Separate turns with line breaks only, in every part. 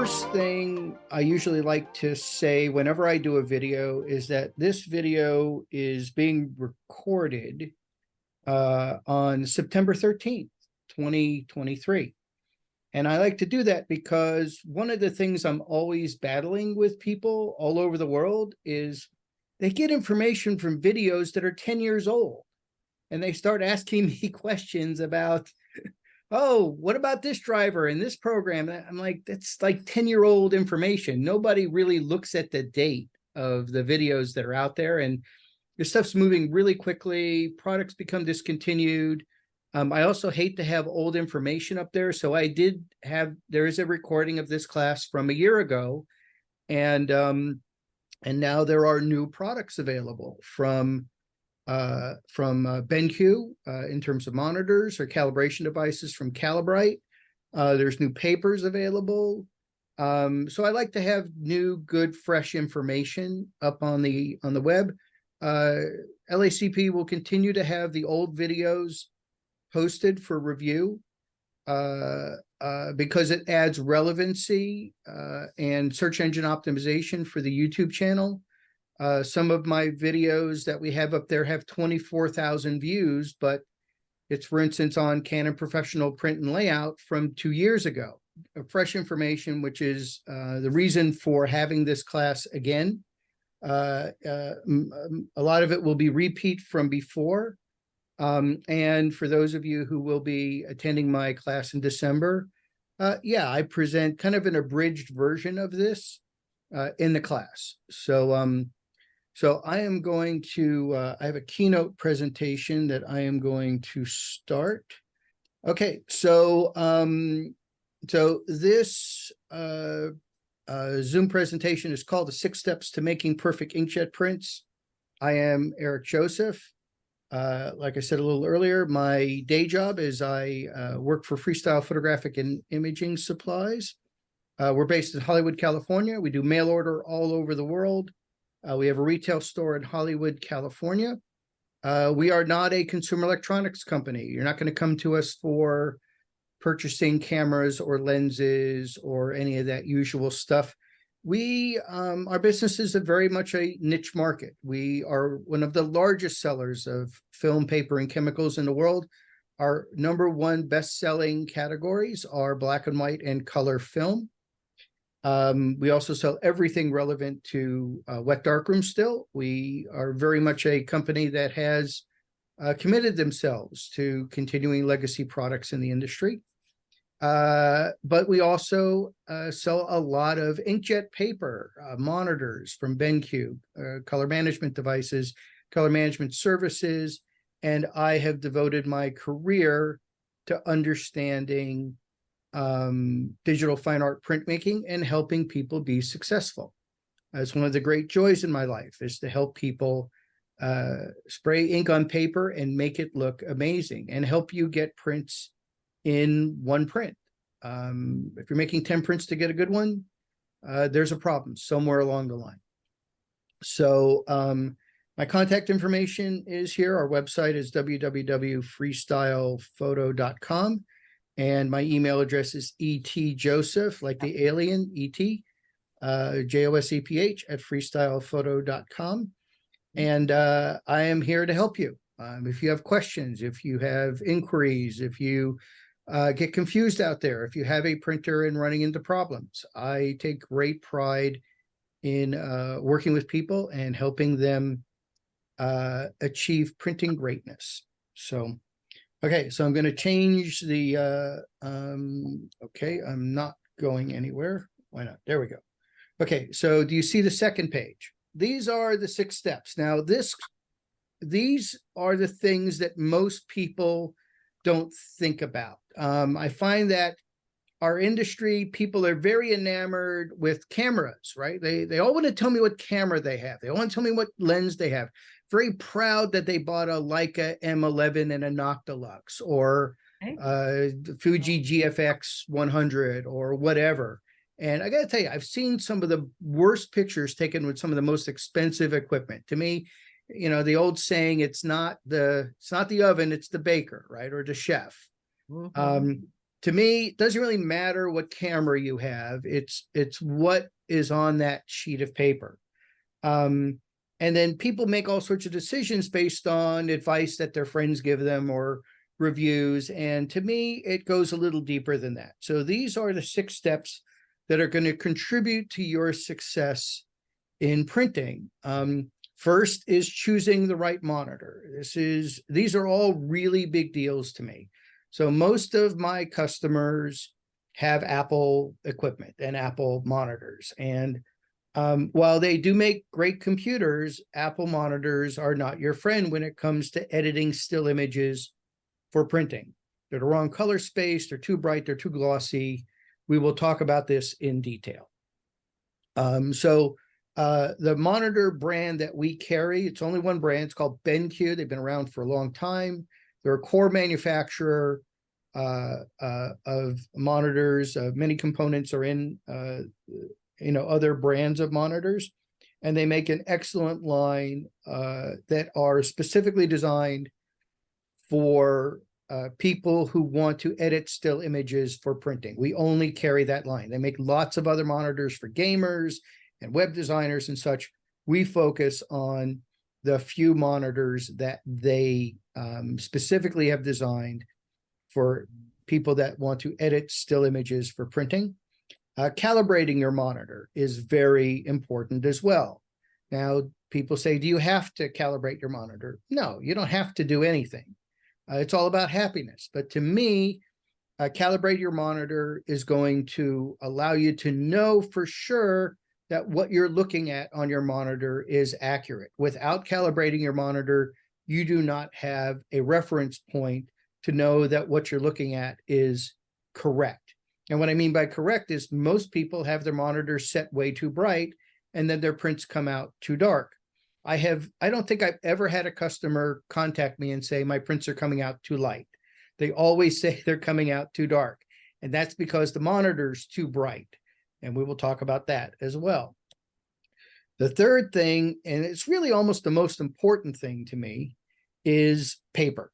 first thing I usually like to say whenever I do a video is that this video is being recorded on September 13th, 2023. And I like to do that because one of the things I'm always battling with people all over the world is they get information from videos that are 10 years old. And they start asking me questions about, oh, what about this driver and this program? I'm like, that's like 10-year-old information. Nobody really looks at the date of the videos that are out there. And this stuff's moving really quickly. Products become discontinued. I also hate to have old information up there. So there is a recording of this class from a year ago. And now there are new products available from BenQ in terms of monitors or calibration devices from Calibrate. There's new papers available. So I like to have new, good, fresh information up on the web. LACP will continue to have the old videos posted for review because it adds relevancy and search engine optimization for the YouTube channel. Some of my videos that we have up there have 24,000 views, but it's, for instance, on Canon Professional Print and Layout from 2 years ago. Fresh information, which is the reason for having this class again. A lot of it will be repeat from before. And for those of you who will be attending my class in December, I present kind of an abridged version of this in the class. So I am going to, I have a keynote presentation that I am going to start. Okay, so this Zoom presentation is called the 6 Steps to Making Perfect Inkjet Prints. I am Eric Joseph. Like I said a little earlier, my day job is I work for Freestyle Photographic and Imaging Supplies. We're based in Hollywood, California. We do mail order all over the world. We have a retail store in Hollywood, California. We are not a consumer electronics company. You're not going to come to us for purchasing cameras or lenses or any of that usual stuff. Our business is very much a niche market. We are one of the largest sellers of film, paper, and chemicals in the world. Our #1 best-selling categories are black and white and color film. We also sell everything relevant to wet darkroom still. We are very much a company that has committed themselves to continuing legacy products in the industry. But we also sell a lot of inkjet paper, monitors from BenQ, color management devices, color management services, and I have devoted my career to understanding digital fine art printmaking and helping people be successful. It's one of the great joys in my life is to help people spray ink on paper and make it look amazing and help you get prints in one print. If you're making 10 prints to get a good one, there's a problem somewhere along the line. So my contact information is here. Our website is www.freestylephoto.com. And my email address is etjoseph, like the alien, E-T, Joseph at freestylephoto.com. And I am here to help you. If you have questions, if you have inquiries, if you get confused out there, if you have a printer and running into problems, I take great pride in working with people and helping them achieve printing greatness. So, okay, so I'm going to change the, okay, I'm not going anywhere. Why not? There we go. Okay, so do you see the second page? These are the 6 steps. Now, these are the things that most people don't think about. I find that our industry, people are very enamored with cameras, right? They all want to tell me what camera they have. They all want to tell me what lens they have. Very proud that they bought a Leica M11 and a Noctilux or Fuji GFX 100 or whatever. And I got to tell you, I've seen some of the worst pictures taken with some of the most expensive equipment. To me, you know, the old saying, it's not the oven, it's the baker, right? Or the chef. Mm-hmm. to me, it doesn't really matter what camera you have. It's what is on that sheet of paper. And then people make all sorts of decisions based on advice that their friends give them or reviews. And to me, it goes a little deeper than that. So these are the 6 steps that are going to contribute to your success in printing. First is choosing the right monitor. These are all really big deals to me. So most of my customers have Apple equipment and Apple monitors. And while they do make great computers, Apple monitors are not your friend when it comes to editing still images for printing. They're the wrong color space, they're too bright, they're too glossy. We will talk about this in detail. The monitor brand that we carry, it's only one brand, it's called BenQ. They've been around for a long time. They're a core manufacturer of monitors. Many components are in other brands of monitors, and they make an excellent line that are specifically designed for people who want to edit still images for printing. We only carry that line. They make lots of other monitors for gamers and web designers and such. We focus on the few monitors that they specifically have designed for people that want to edit still images for printing. Calibrating your monitor is very important as well. Now, people say, do you have to calibrate your monitor? No, you don't have to do anything. It's all about happiness. But to me, calibrate your monitor is going to allow you to know for sure that what you're looking at on your monitor is accurate. Without calibrating your monitor, you do not have a reference point to know that what you're looking at is correct. And what I mean by correct is most people have their monitors set way too bright, and then their prints come out too dark. I don't think I've ever had a customer contact me and say, my prints are coming out too light. They always say they're coming out too dark. And that's because the monitor's too bright. And we will talk about that as well. The third thing, and it's really almost the most important thing to me, is paper.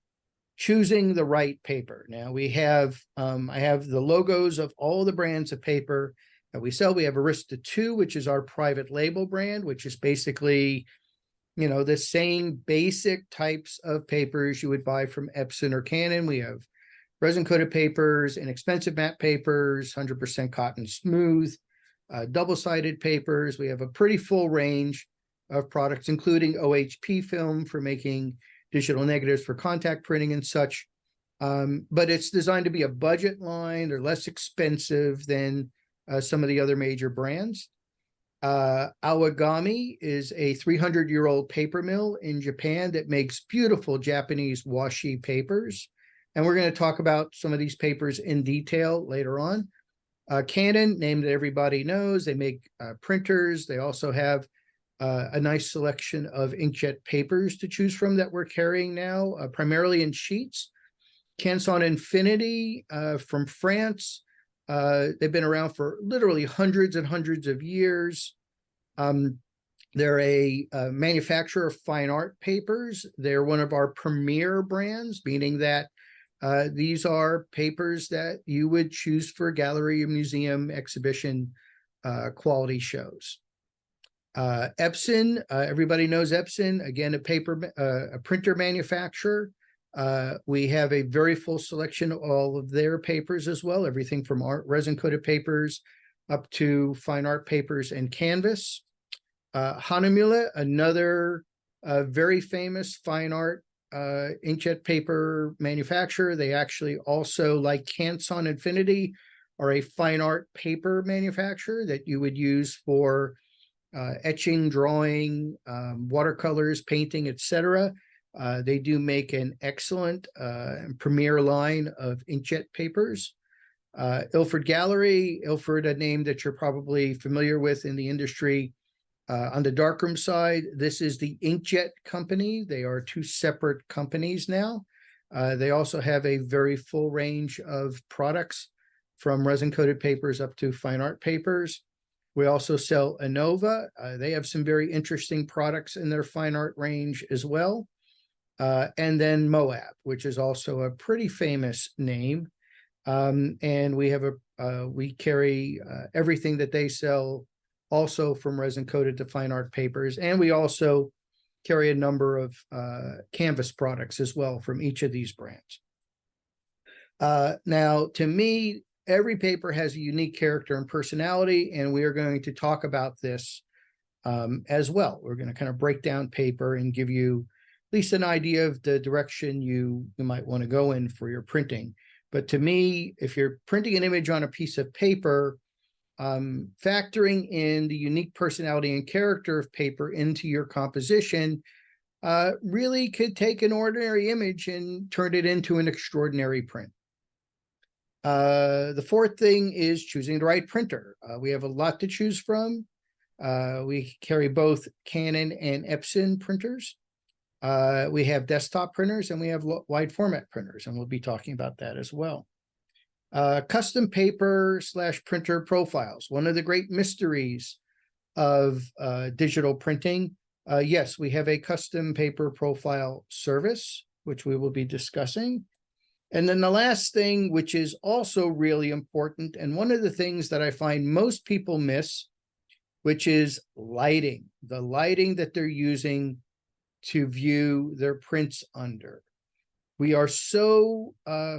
Choosing the right paper. Now we have, I have the logos of all the brands of paper that we sell. We have Arista 2, which is our private label brand, which is basically, the same basic types of papers you would buy from Epson or Canon. We have resin-coated papers, inexpensive matte papers, 100% cotton smooth, double-sided papers. We have a pretty full range of products, including OHP film for making digital negatives for contact printing and such. But it's designed to be a budget line. They're less expensive than some of the other major brands. Awagami is a 300-year-old paper mill in Japan that makes beautiful Japanese washi papers. And we're going to talk about some of these papers in detail later on. Canon, name that everybody knows, they make printers. They also have a nice selection of inkjet papers to choose from that we're carrying now, primarily in sheets. Canson Infinity from France. They've been around for literally hundreds and hundreds of years. They're a manufacturer of fine art papers. They're one of our premier brands, meaning that these are papers that you would choose for gallery, museum, exhibition quality shows. Epson, everybody knows Epson, again, a printer manufacturer. We have a very full selection of all of their papers as well, everything from resin-coated papers up to fine art papers and canvas. Hahnemühle, another very famous fine art inkjet paper manufacturer. They actually also, like Canson Infinity, are a fine art paper manufacturer that you would use for etching, drawing, watercolors, painting, etc. They do make an excellent premier line of inkjet papers. Ilford Gallery, Ilford, a name that you're probably familiar with in the industry. On the darkroom side, this is the Inkjet company. They are 2 separate companies now. They also have a very full range of products from resin-coated papers up to fine art papers. We also sell Inova. They have some very interesting products in their fine art range as well. And then Moab, which is also a pretty famous name. And we have we carry everything that they sell also from resin coated to fine art papers. And we also carry a number of canvas products as well from each of these brands. Now, to me, every paper has a unique character and personality, and we are going to talk about this as well. We're going to kind of break down paper and give you at least an idea of the direction you might want to go in for your printing. But to me, if you're printing an image on a piece of paper, factoring in the unique personality and character of paper into your composition really could take an ordinary image and turn it into an extraordinary print. The fourth thing is choosing the right printer. We have a lot to choose from. We carry both Canon and Epson printers. We have desktop printers and we have wide format printers, and we'll be talking about that as well. Custom paper / printer profiles. One of the great mysteries of digital printing. Yes, we have a custom paper profile service, which we will be discussing. And then the last thing, which is also really important, and one of the things that I find most people miss, which is lighting, the lighting that they're using to view their prints under. We are so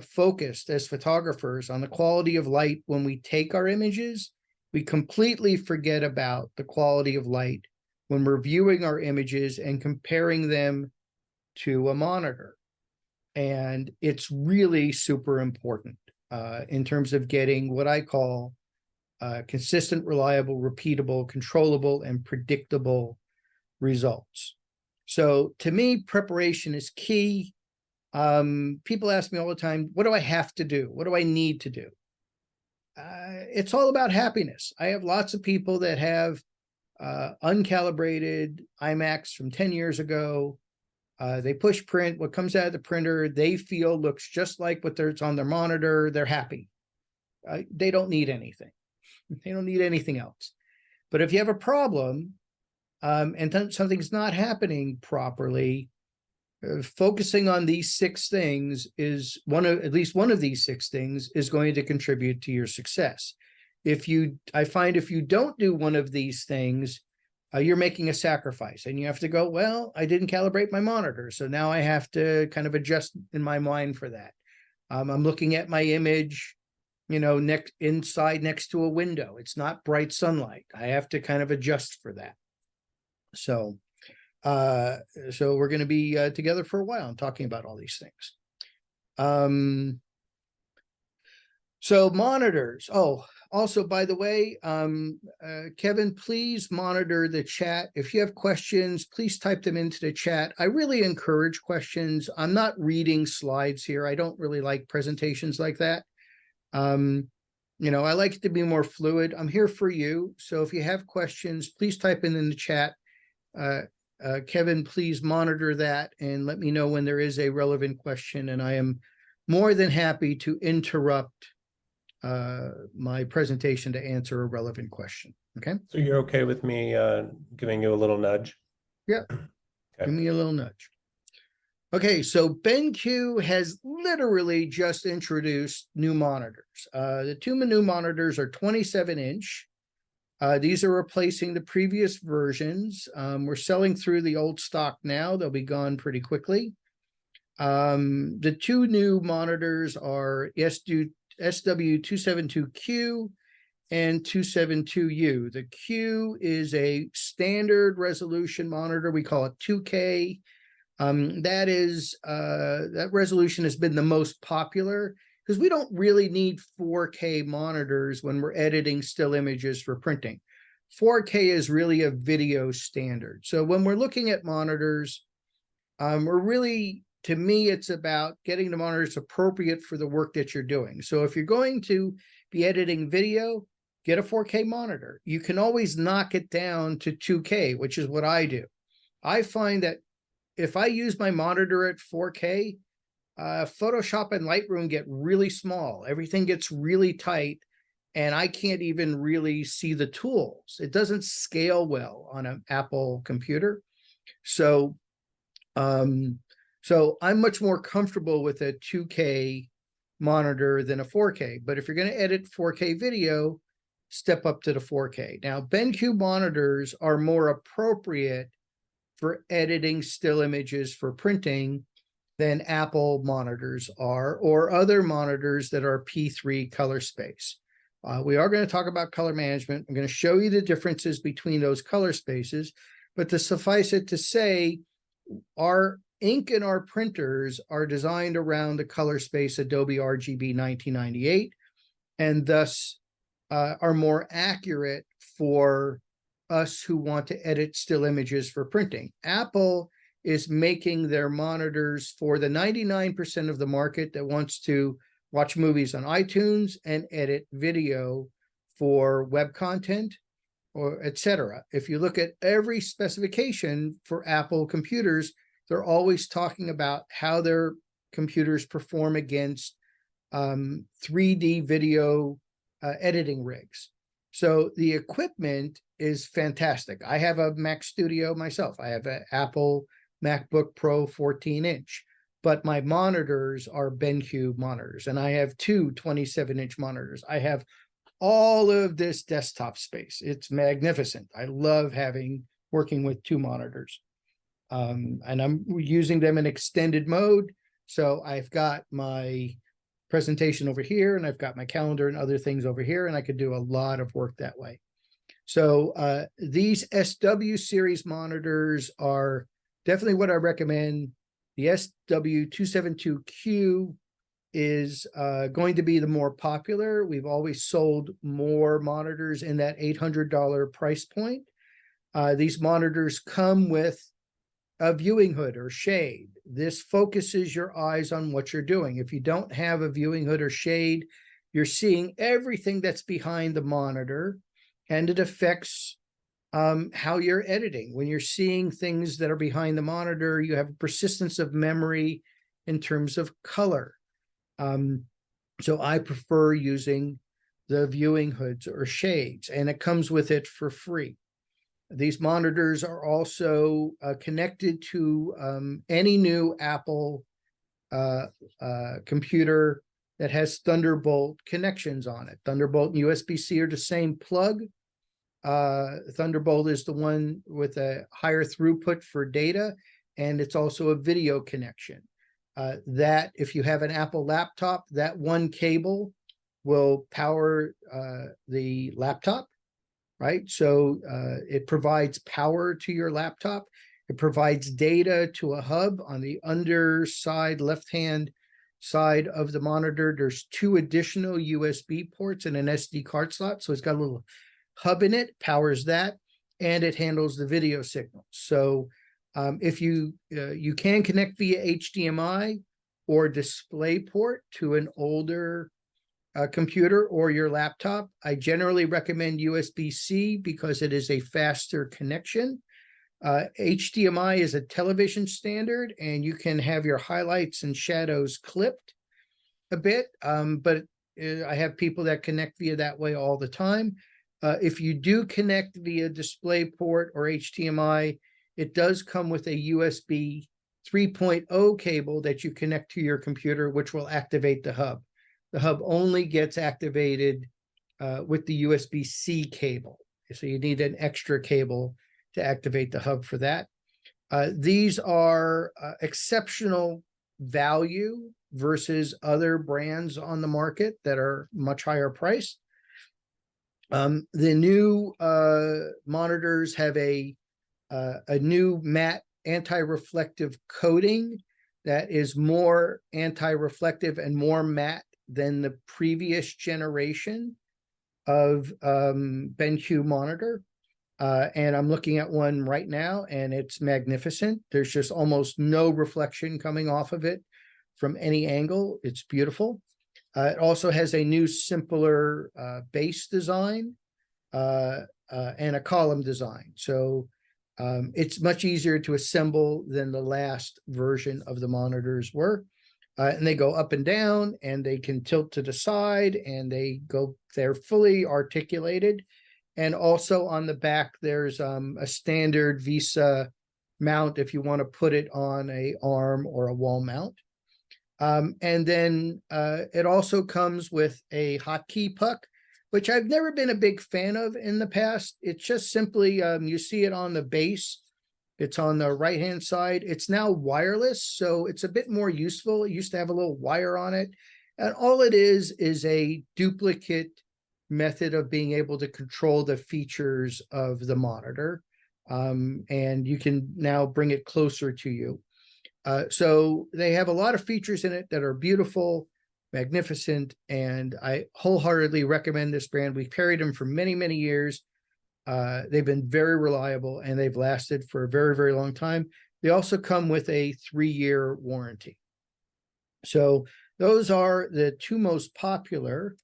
focused as photographers on the quality of light when we take our images, we completely forget about the quality of light when we're viewing our images and comparing them to a monitor. And it's really super important in terms of getting what I call consistent, reliable, repeatable, controllable, and predictable results. So to me, preparation is key. People ask me all the time, what do I have to do? What do I need to do? It's all about happiness. I have lots of people that have uncalibrated iMacs from 10 years ago. They push print. What comes out of the printer, they feel looks just like it's on their monitor. They're happy. They don't need anything. They don't need anything else. But if you have a problem and something's not happening properly, focusing on these 6 things is at least one of these 6 things is going to contribute to your success. I find if you don't do one of these things, you're making a sacrifice, and you have to go, well, I didn't calibrate my monitor, so now I have to kind of adjust in my mind for that. I'm looking at my image, inside next to a window. It's not bright sunlight. I have to kind of adjust for that. So we're going to be together for a while and talking about all these things. So monitors. Oh, also, by the way, Kevin, please monitor the chat. If you have questions, please type them into the chat. I really encourage questions. I'm not reading slides here. I don't really like presentations like that. I like it to be more fluid. I'm here for you. So if you have questions, please type in the chat. Kevin, please monitor that and let me know when there is a relevant question. And I am more than happy to interrupt my presentation to answer a relevant question. Okay.
So you're okay with me giving you a little nudge?
Yeah.
Okay.
Give me a little nudge. Okay, so BenQ has literally just introduced new monitors. The 2 new monitors are 27-inch. These are replacing the previous versions. We're selling through the old stock now. They'll be gone pretty quickly. The 2 new monitors are SW272Q and 272U. The Q is a standard resolution monitor. We call it 2K. That resolution has been the most popular because we don't really need 4K monitors when we're editing still images for printing. 4K is really a video standard. So when we're looking at monitors, to me, it's about getting the monitors appropriate for the work that you're doing. So if you're going to be editing video, get a 4K monitor. You can always knock it down to 2K, which is what I do. I find that if I use my monitor at 4K, Photoshop and Lightroom get really small. Everything gets really tight, and I can't even really see the tools. It doesn't scale well on an Apple computer. So I'm much more comfortable with a 2K monitor than a 4K. But if you're going to edit 4K video, step up to the 4K. Now, BenQ monitors are more appropriate for editing still images for printing than Apple monitors are, or other monitors that are P3 color space. We are going to talk about color management. I'm going to show you the differences between those color spaces, but to suffice it to say, our ink and our printers are designed around the color space Adobe RGB 1998, and thus are more accurate for us who want to edit still images for printing. Apple is making their monitors for the 99% of the market that wants to watch movies on iTunes and edit video for web content, or etc. If you look at every specification for Apple computers, they're always talking about how their computers perform against 3D video editing rigs. So the equipment is fantastic. I have a Mac Studio myself. I have an Apple MacBook Pro 14-inch, but my monitors are BenQ monitors, and I have two 27-inch monitors. I have all of this desktop space. It's magnificent. I love working with two monitors. And I'm using them in extended mode. So I've got my presentation over here, and I've got my calendar and other things over here, and I could do a lot of work that way. So these SW series monitors are definitely what I recommend. The SW272Q is going to be the more popular. We've always sold more monitors in that $800 price point. These monitors come with a viewing hood or shade. This focuses your eyes on what you're doing. If you don't have a viewing hood or shade, you're seeing everything that's behind the monitor, and it affects how you're editing. When you're seeing things that are behind the monitor, you have a persistence of memory in terms of color. So I prefer using the viewing hoods or shades, and it comes with it for free. These monitors are also connected to any new Apple computer that has Thunderbolt connections on it. Thunderbolt and USB-C are the same plug. Thunderbolt is the one with a higher throughput for data, and it's also a video connection. That if you have an Apple laptop, that one cable will power the laptop, right? So it provides power to your laptop. It provides data to a hub on the underside left-hand side of the monitor. There's two additional USB ports and an SD card slot. So it's got a little hub in it, powers that, and it handles the video signal. So if you can connect via HDMI or DisplayPort to an older computer or your laptop, I generally recommend USB-C because it is a faster connection. HDMI is a television standard, and you can have your highlights and shadows clipped a bit, but I have people that connect via that way all the time. If you do connect via DisplayPort or HDMI, it does come with a USB 3.0 cable that you connect to your computer, which will activate the hub. The hub only gets activated with the USB-C cable. So you need an extra cable to activate the hub for that. These are exceptional value versus other brands on the market that are much higher priced. The new monitors have a new matte anti-reflective coating that is more anti-reflective and more matte than the previous generation of BenQ monitor. And I'm looking at one right now, and it's magnificent. There's just almost no reflection coming off of it from any angle. It's beautiful. It also has a new, simpler base design and a column design. So it's much easier to assemble than the last version of the monitors were. And they go up and down, and they can tilt to the side, and they're fully articulated. And also on the back, there's a standard Visa mount if you want to put it on an arm or a wall mount. And then it also comes with a hotkey puck, which I've never been a big fan of in the past. It's just simply, you see it on the base. It's on the right-hand side. It's now wireless, so it's a bit more useful. It used to have a little wire on it. And all it is a duplicate method of being able to control the features of the monitor. And you can now bring it closer to you. So they have a lot of features in it that are beautiful, magnificent, and I wholeheartedly recommend this brand. We've carried them for many, many years. They've been very reliable and they've lasted for a very, very long time. They also come with a 3-year warranty. So those are the two most popular.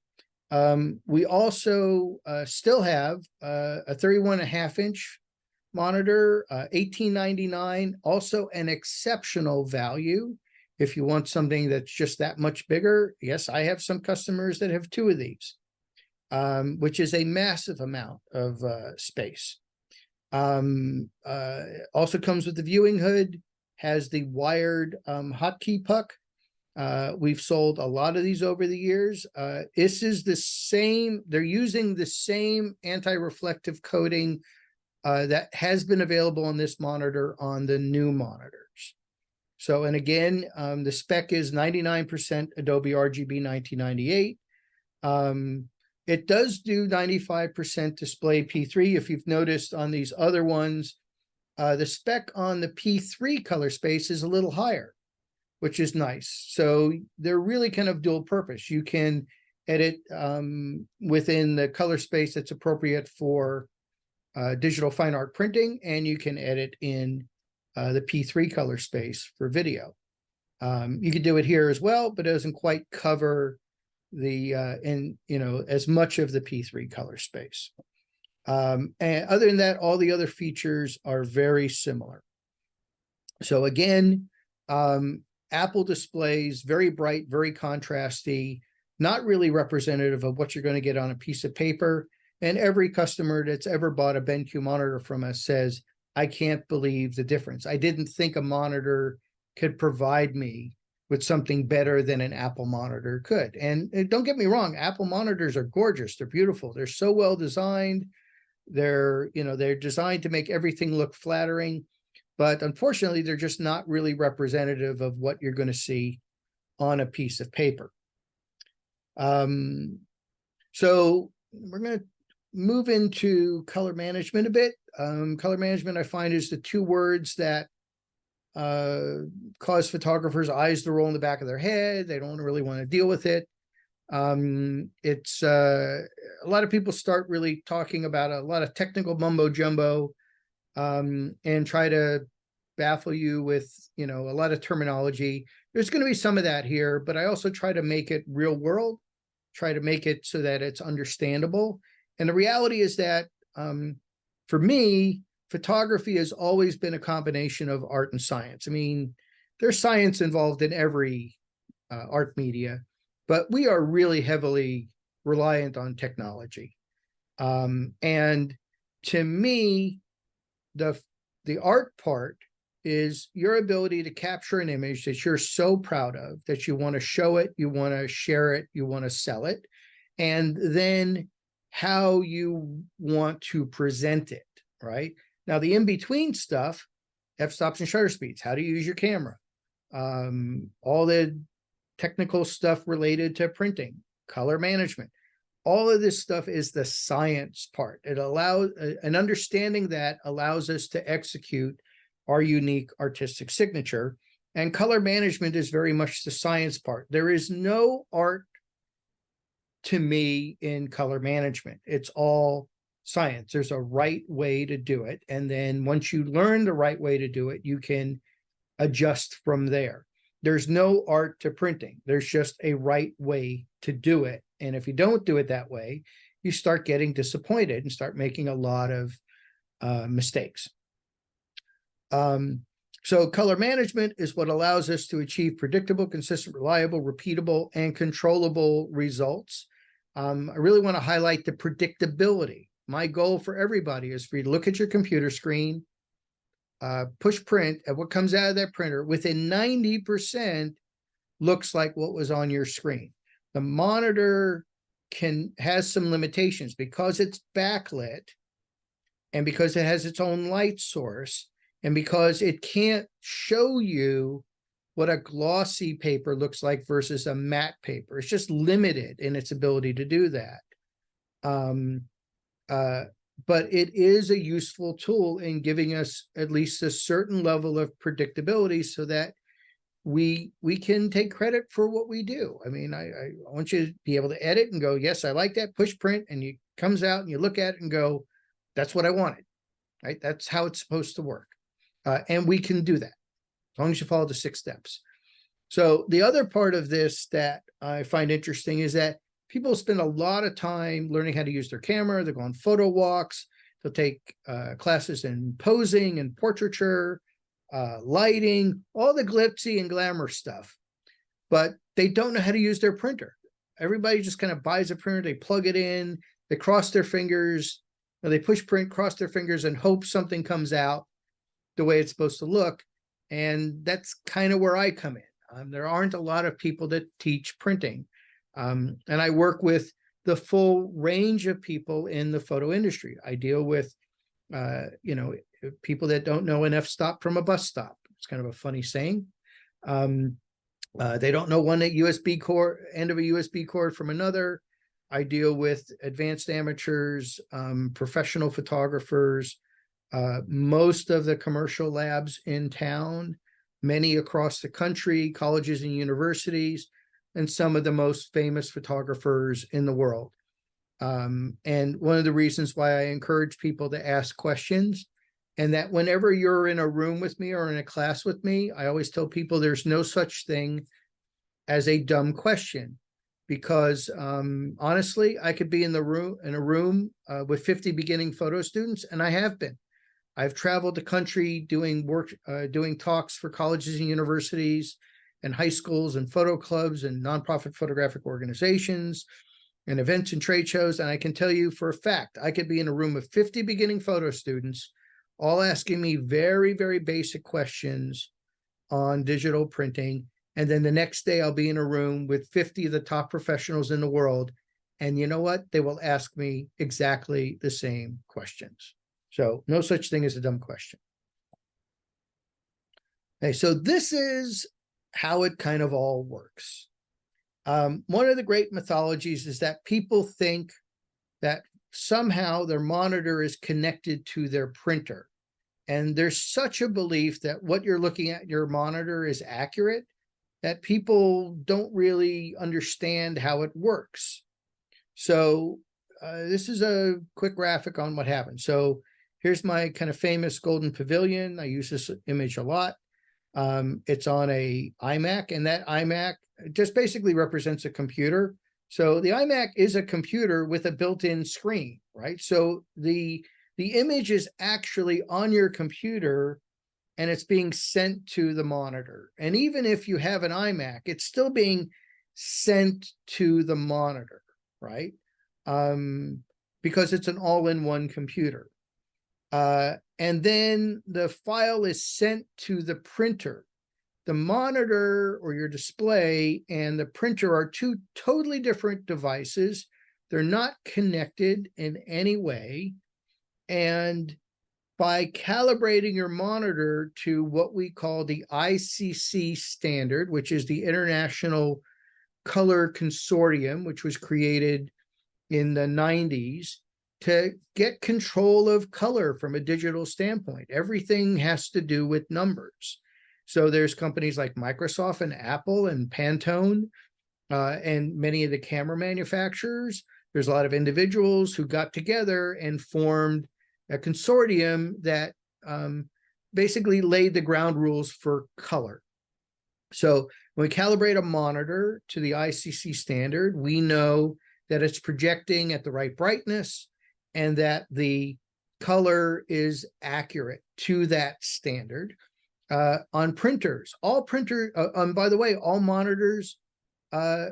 We also still have a 31.5-inch monitor, $18.99, also an exceptional value. If you want something that's just that much bigger, yes, I have some customers that have 2 of these, which is a massive amount of space. Also comes with the viewing hood, has the wired hotkey puck. We've sold a lot of these over the years. This is the same, they're using the same anti-reflective coating that has been available on this monitor on the new monitors. So, and again, the spec is 99% Adobe RGB 1998. It does do 95% display P3. If you've noticed on these other ones, the spec on the P3 color space is a little higher, which is nice. So they're really kind of dual purpose. You can edit within the color space that's appropriate for digital fine art printing, and you can edit in the P3 color space for video. You could do it here as well, but it doesn't quite cover the as much of the P3 color space. And other than that, all the other features are very similar. So again, Apple displays, very bright, very contrasty, not really representative of what you're going to get on a piece of paper. And every customer that's ever bought a BenQ monitor from us says, I can't believe the difference. I didn't think a monitor could provide me with something better than an Apple monitor could. And don't get me wrong, Apple monitors are gorgeous. They're beautiful. They're so well designed. They're designed to make everything look flattering. But unfortunately, they're just not really representative of what you're going to see on a piece of paper. So we're going to move into color management a bit. Color management, I find, is the 2 words that cause photographers' eyes to roll in the back of their head. They don't really want to deal with it. It's a lot of people start really talking about a lot of technical mumbo jumbo, and try to baffle you with, a lot of terminology. There's going to be some of that here, but I also try to make it real world, try to make it so that it's understandable. And the reality is that, for me, photography has always been a combination of art and science. I mean, there's science involved in every art media, but we are really heavily reliant on technology. And to me, the art part is your ability to capture an image that you're so proud of, that you want to show it, you want to share it, you want to sell it, and then how you want to present it, right? Now, the in-between stuff, f-stops and shutter speeds, how to use your camera, all the technical stuff related to printing, color management, all of this stuff is the science part. It allows an understanding that allows us to execute our unique artistic signature. And color management is very much the science part. There is no art to me in color management. It's all science. There's a right way to do it. And then once you learn the right way to do it, you can adjust from there. There's no art to printing. There's just a right way to do it. And if you don't do it that way, you start getting disappointed and start making a lot of mistakes. So color management is what allows us to achieve predictable, consistent, reliable, repeatable, and controllable results. I really want to highlight the predictability. My goal for everybody is for you to look at your computer screen, push print, and what comes out of that printer, within 90% looks like what was on your screen. The monitor has some limitations because it's backlit, and because it has its own light source, and because it can't show you what a glossy paper looks like versus a matte paper. It's just limited in its ability to do that. But it is a useful tool in giving us at least a certain level of predictability so that we can take credit for what we do. I mean, I want you to be able to edit and go, yes, I like that, push print, and it comes out and you look at it and go, that's what I wanted, right? That's how it's supposed to work. And we can do that as long as you follow the 6 steps. So the other part of this that I find interesting is that people spend a lot of time learning how to use their camera. They'll go on photo walks. They'll take classes in posing and portraiture, lighting, all the glitzy and glamour stuff. But they don't know how to use their printer. Everybody just kind of buys a printer. They plug it in. They cross their fingers. Or they push print, cross their fingers, and hope something comes out the way it's supposed to look. And that's kind of where I come in. There aren't a lot of people that teach printing. And I work with the full range of people in the photo industry. I deal with, people that don't know an f-stop from a bus stop. It's kind of a funny saying. They don't know one USB cord, end of a USB cord from another. I deal with advanced amateurs, professional photographers, most of the commercial labs in town, many across the country, colleges and universities, and some of the most famous photographers in the world. And one of the reasons why I encourage people to ask questions, and that whenever you're in a room with me or in a class with me, I always tell people there's no such thing as a dumb question, because honestly, I could be in a room with 50 beginning photo students, and I have been. I've traveled the country doing work, doing talks for colleges and universities and high schools and photo clubs and nonprofit photographic organizations and events and trade shows. And I can tell you for a fact, I could be in a room of 50 beginning photo students, all asking me very, very basic questions on digital printing. And then the next day I'll be in a room with 50 of the top professionals in the world. And you know what? They will ask me exactly the same questions. So no such thing as a dumb question. Okay, so this is how it kind of all works. One of the great mythologies is that people think that somehow their monitor is connected to their printer. And there's such a belief that what you're looking at your monitor is accurate that people don't really understand how it works. So this is a quick graphic on what happens. So here's my kind of famous golden pavilion. I use this image a lot. It's on a iMac, and that iMac just basically represents a computer. So the iMac is a computer with a built-in screen, right? So the image is actually on your computer and it's being sent to the monitor. And even if you have an iMac, it's still being sent to the monitor, right? Because it's an all-in-one computer. And then the file is sent to the printer. The monitor or your display and the printer are two totally different devices. They're not connected in any way. And by calibrating your monitor to what we call the ICC standard, which is the International Color Consortium, which was created in the 90s, to get control of color from a digital standpoint. Everything has to do with numbers. So there's companies like Microsoft and Apple and Pantone and many of the camera manufacturers. There's a lot of individuals who got together and formed a consortium that basically laid the ground rules for color. So when we calibrate a monitor to the ICC standard, we know that it's projecting at the right brightness and that the color is accurate to that standard. On printers, all printers, by the way, all monitors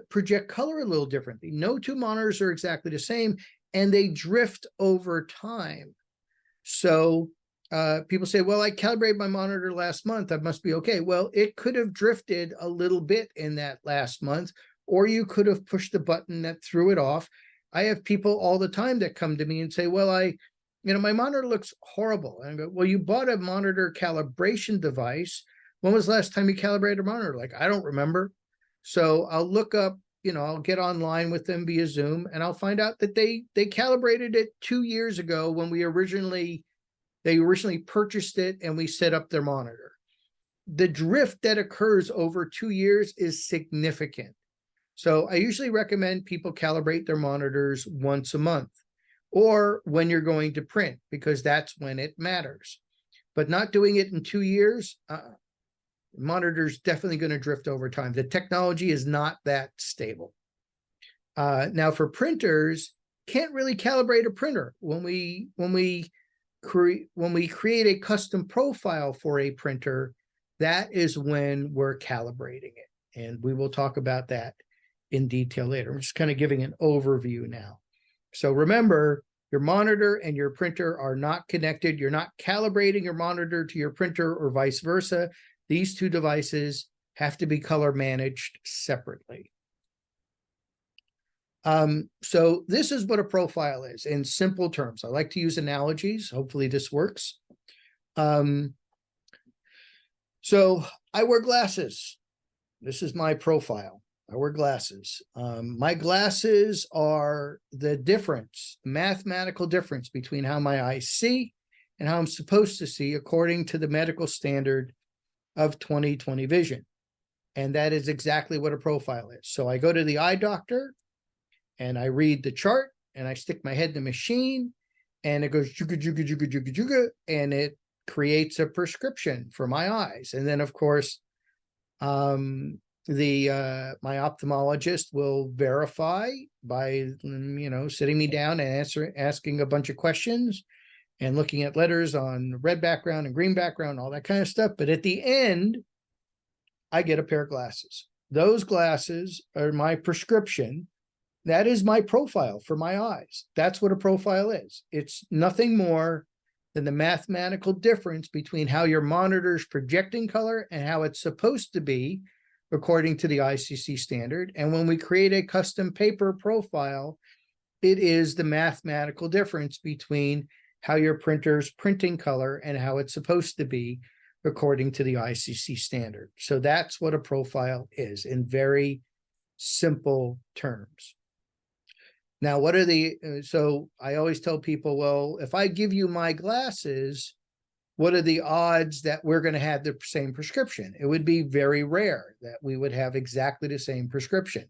project color a little differently. No two monitors are exactly the same, and they drift over time. So people say, well, I calibrated my monitor last month. I must be okay. Well, it could have drifted a little bit in that last month, or you could have pushed the button that threw it off. I have people all the time that come to me and say, well, my monitor looks horrible. And I go, well, you bought a monitor calibration device. When was the last time you calibrated a monitor? Like, I don't remember. So I'll look up, I'll get online with them via Zoom, and I'll find out that they calibrated it 2 years ago when they originally purchased it and we set up their monitor. The drift that occurs over 2 years is significant. So I usually recommend people calibrate their monitors once a month or when you're going to print, because that's when it matters. But not doing it in 2 years, monitor's definitely going to drift over time. The technology is not that stable. Now for printers, can't really calibrate a printer. When we create a custom profile for a printer, that is when we're calibrating it. And we will talk about that in detail later. I'm just kind of giving an overview now. So remember, your monitor and your printer are not connected. You're not calibrating your monitor to your printer or vice versa. These two devices have to be color managed separately. So this is what a profile is in simple terms. I like to use analogies. Hopefully this works. So I wear glasses. This is my profile. I wear glasses. My glasses are the difference, mathematical difference between how my eyes see and how I'm supposed to see according to the medical standard of 20/20 vision. And that is exactly what a profile is. So I go to the eye doctor and I read the chart and I stick my head in the machine and it goes juga, juga, juga, juga, juga, and it creates a prescription for my eyes. And then of course, my ophthalmologist will verify by, sitting me down and asking a bunch of questions and looking at letters on red background and green background, all that kind of stuff. But at the end, I get a pair of glasses. Those glasses are my prescription. That is my profile for my eyes. That's what a profile is. It's nothing more than the mathematical difference between how your monitor is projecting color and how it's supposed to be according to the ICC standard. And when we create a custom paper profile, it is the mathematical difference between how your printer's printing color and how it's supposed to be according to the ICC standard. So that's what a profile is in very simple terms. Now, so I always tell people, well, if I give you my glasses, what are the odds that we're going to have the same prescription? It would be very rare that we would have exactly the same prescription.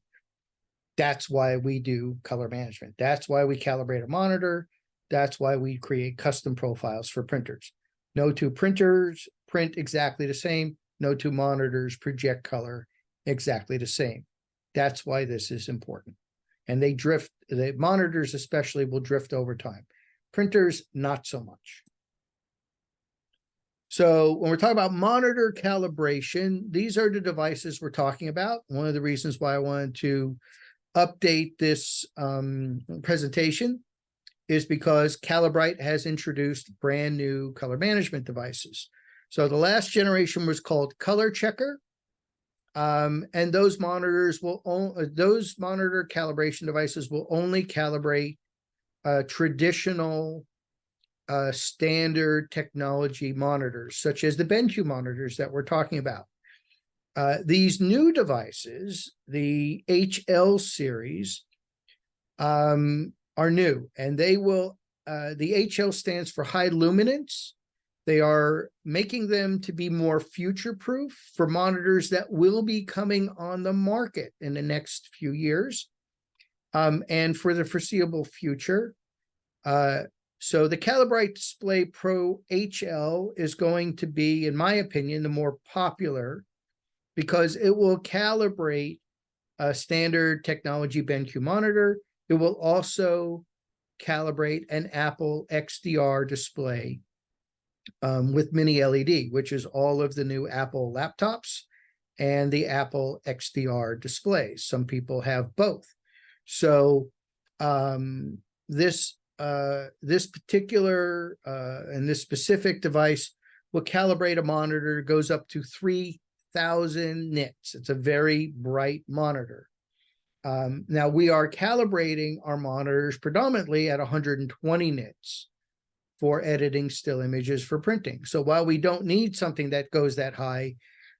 That's why we do color management. That's why we calibrate a monitor. That's why we create custom profiles for printers. No two printers print exactly the same. No two monitors project color exactly the same. That's why this is important. And they drift, the monitors especially will drift over time. Printers, not so much. So when we're talking about monitor calibration, these are the devices we're talking about. One of the reasons why I wanted to update this presentation is because Calibrate has introduced brand new color management devices. So the last generation was called Color Checker. And those monitor calibration devices will only calibrate traditional standard technology monitors, such as the BenQ monitors that we're talking about. These new devices, the HL series, are new, and they will, the HL stands for high luminance. They are making them to be more future-proof for monitors that will be coming on the market in the next few years, and for the foreseeable future. So the Calibrate Display Pro HL is going to be, in my opinion, the more popular because it will calibrate a standard technology BenQ monitor. It will also calibrate an Apple XDR display with mini LED, which is all of the new Apple laptops and the Apple XDR displays. Some people have both. So this this particular and this specific device will calibrate a monitor, goes up to 3,000 nits. It's a very bright monitor. Now we are calibrating our monitors predominantly at 120 nits for editing still images for printing. So while we don't need something that goes that high,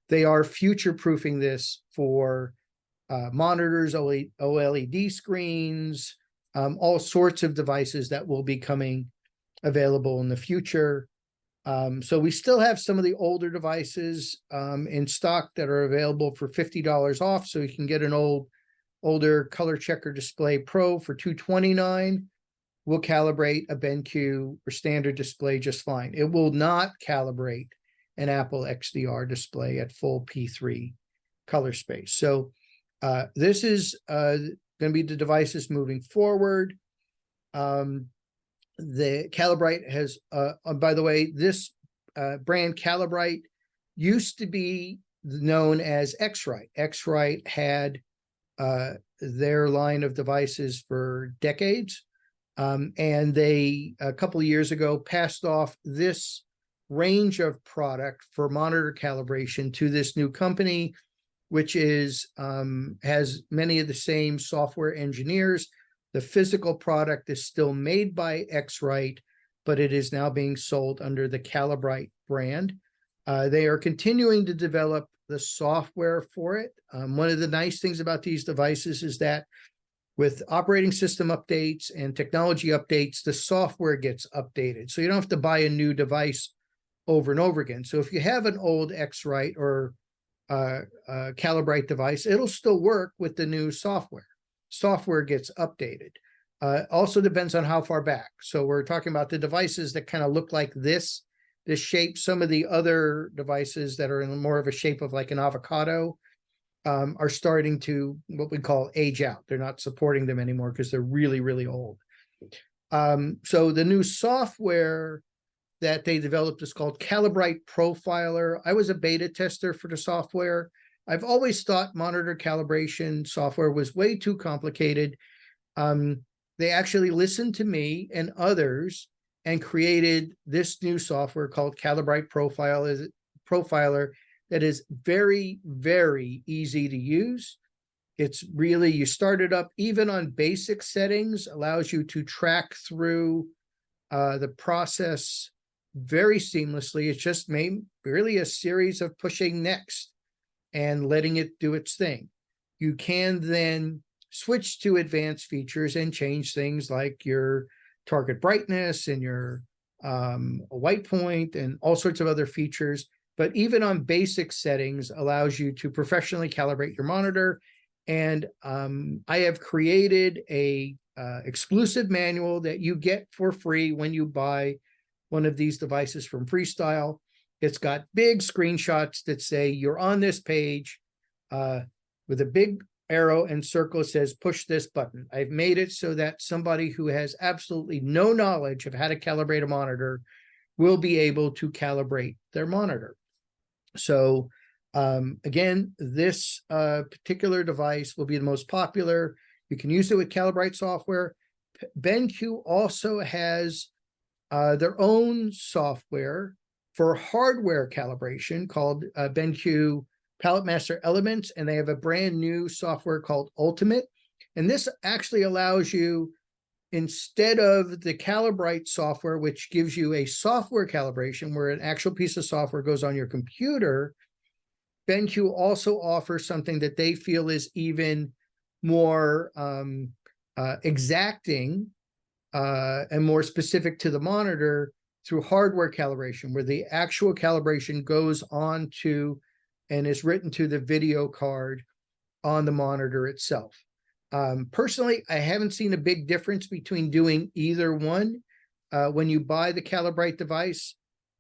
they are future-proofing this for monitors, OLED screens, all sorts of devices that will be coming available in the future. So we still have some of the older devices in stock that are available for $50 off. So you can get an older color checker display Pro for $229. Will calibrate a BenQ or standard display just fine. It will not calibrate an Apple XDR display at full P3 color space. So this is going to be the devices moving forward. The Calibrate has, by the way, this brand Calibrate used to be known as X-Rite. X-Rite had their line of devices for decades. And they, a couple of years ago, passed off this range of product for monitor calibration to this new company, which is has many of the same software engineers. The physical product is still made by X-Rite, but it is now being sold under the Calibrate brand. They are continuing to develop the software for it. One of the nice things about these devices is that with operating system updates and technology updates, the software gets updated. So you don't have to buy a new device over and over again. So if you have an old X-Rite or Calibrate device, it'll still work with the new software. Software gets updated. Also depends on how far back. So we're talking about the devices that kind of look like this shape. Some of the other devices that are in more of a shape of like an avocado are starting to what we call age out. They're not supporting them anymore because they're really, really old. So the new software that they developed is called Calibrate Profiler. I was a beta tester for the software. I've always thought monitor calibration software was way too complicated. They actually listened to me and others and created this new software called Calibrate Profiler that is very, very easy to use. It's really, you start it up even on basic settings, allows you to track through the process very seamlessly. It's just really a series of pushing next and letting it do its thing. You can then switch to advanced features and change things like your target brightness and your white point and all sorts of other features. But even on basic settings allows you to professionally calibrate your monitor. And I have created a exclusive manual that you get for free when you buy one of these devices from Freestyle. It's got big screenshots that say you're on this page with a big arrow and circle says push this button. I've made it so that somebody who has absolutely no knowledge of how to calibrate a monitor will be able to calibrate their monitor. So again, this particular device will be the most popular. You can use it with Calibrate software. BenQ also has their own software for hardware calibration called BenQ Palette Master Elements, and they have a brand new software called Ultimate. And this actually allows you, instead of the Calibrate software, which gives you a software calibration where an actual piece of software goes on your computer, BenQ also offers something that they feel is even more exacting and more specific to the monitor through hardware calibration, where the actual calibration goes on to and is written to the video card on the monitor itself. Personally, I haven't seen a big difference between doing either one. When you buy the Calibrate device,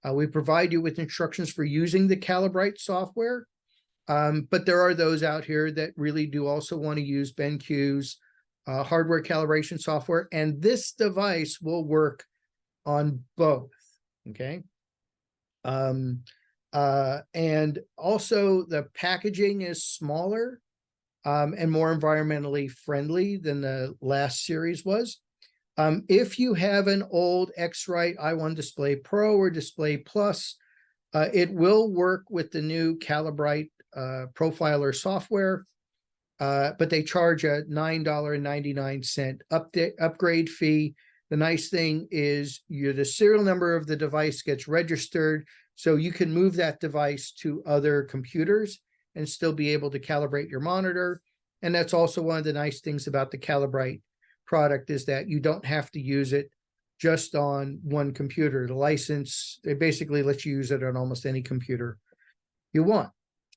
we provide you with instructions for using the Calibrate software. But there are those out here that really do also want to use BenQ's hardware calibration software, and this device will work on both, okay? And also the packaging is smaller and more environmentally friendly than the last series was. If you have an old X-Rite i1 Display Pro or Display Plus, it will work with the new Calibrate profiler software, but they charge a $9.99 upgrade fee. The nice thing is the serial number of the device gets registered, so you can move that device to other computers and still be able to calibrate your monitor. And that's also one of the nice things about the Calibrate product, is that you don't have to use it just on one computer. The license, they basically let you use it on almost any computer you want.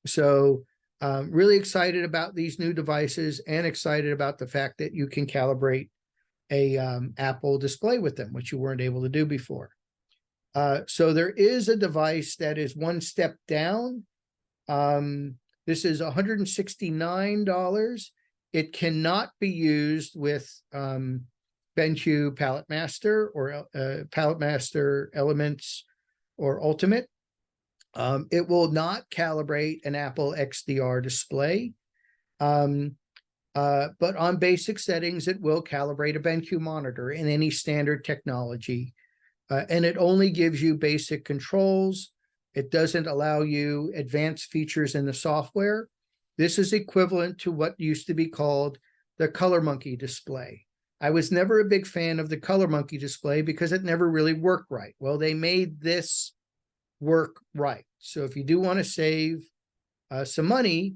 So really excited about these new devices, and excited about the fact that you can calibrate a Apple display with them, which you weren't able to do before. So there is a device that is one step down. This is $169. It cannot be used with BenQ Palette Master or Palette Master Elements or Ultimate. It will not calibrate an Apple XDR display, but on basic settings, it will calibrate a BenQ monitor in any standard technology, and it only gives you basic controls. It doesn't allow you advanced features in the software. This is equivalent to what used to be called the Color Monkey display. I was never a big fan of the Color Monkey display because it never really worked right. Well, they made this work right. So if you do want to save some money,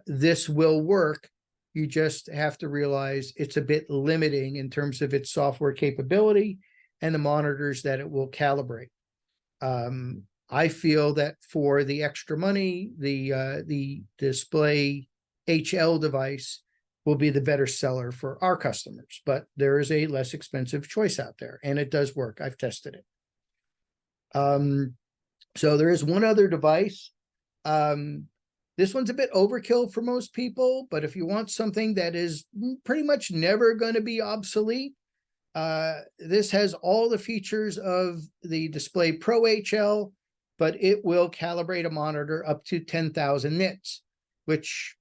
this will work. You just have to realize it's a bit limiting in terms of its software capability and the monitors that it will calibrate. I feel that for the extra money, the Display HL device will be the better seller for our customers, but there is a less expensive choice out there, and it does work. I've tested it. So there is one other device. This one's a bit overkill for most people, but if you want something that is pretty much never going to be obsolete, this has all the features of the Display Pro HL, but it will calibrate a monitor up to 10,000 nits, which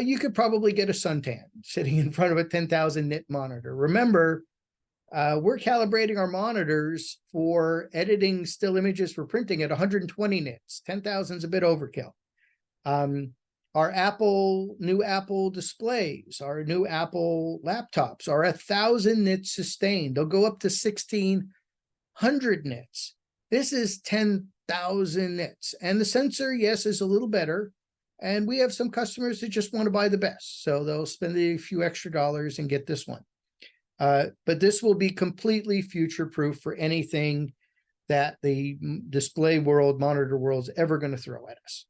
you could probably get a suntan sitting in front of a 10,000 nit monitor. Remember, we're calibrating our monitors for editing still images for printing at 120 nits. 10,000 is a bit overkill. Our new Apple displays, our new Apple laptops are 1,000 nits sustained. They'll go up to 1,600 nits. This is 10,000 nits. And the sensor, yes, is a little better. And we have some customers that just want to buy the best. So they'll spend a few extra dollars and get this one. But this will be completely future-proof for anything that the display world, monitor world is ever going to throw at us.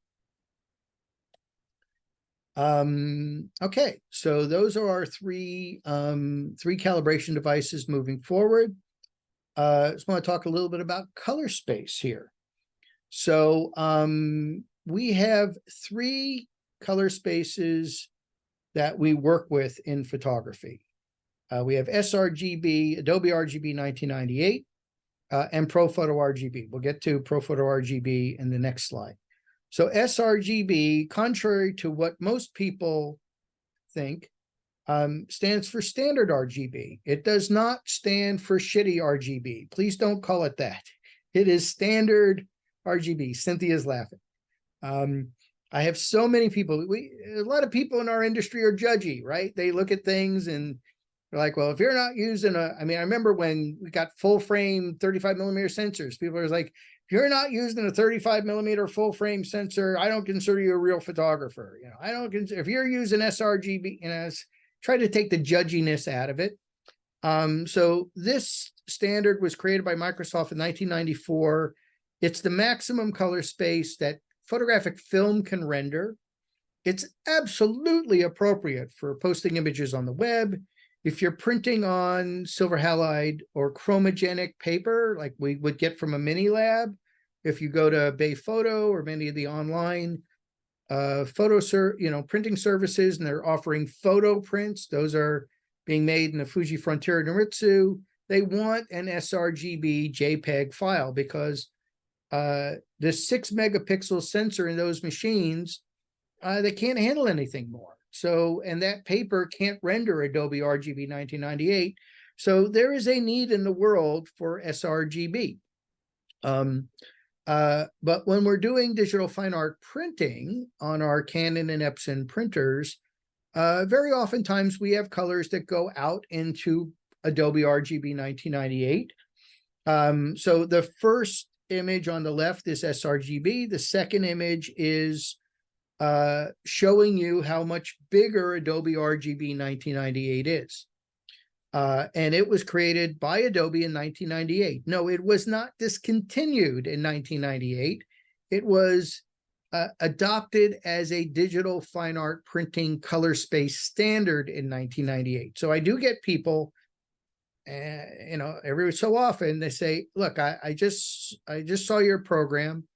Okay, so those are our three calibration devices moving forward. I just want to talk a little bit about color space here. So we have 3 color spaces that we work with in photography. We have sRGB, Adobe RGB 1998, and ProPhoto RGB. We'll get to ProPhoto RGB in the next slide. So sRGB, contrary to what most people think, stands for standard RGB. It does not stand for shitty RGB. Please don't call it that. It is standard RGB. Cynthia's laughing. I have so many people. A lot of people in our industry are judgy, right? They look at things and they're like, well, if you're not using I remember when we got full frame 35 millimeter sensors, people are like, if you're not using a 35 millimeter full frame sensor, I don't consider you a real photographer. You know, I don't consider, if you're using sRGB, you know, try to take the judginess out of it. So this standard was created by Microsoft in 1994. It's the maximum color space that photographic film can render. It's absolutely appropriate for posting images on the web. If you're printing on silver halide or chromogenic paper, like we would get from a mini lab, if you go to Bay Photo or many of the online printing services, and they're offering photo prints, those are being made in the Fuji Frontier Noritsu, they want an sRGB JPEG file because the 6 megapixel sensor in those machines, they can't handle anything more. So, and that paper can't render Adobe RGB 1998. So there is a need in the world for sRGB. But when we're doing digital fine art printing on our Canon and Epson printers, very oftentimes we have colors that go out into Adobe RGB 1998. So the first image on the left is sRGB. The second image is showing you how much bigger Adobe RGB 1998 is. And it was created by Adobe in 1998. No, it was not discontinued in 1998. It was adopted as a digital fine art printing color space standard in 1998. So I do get people, every so often they say, look, I just saw your program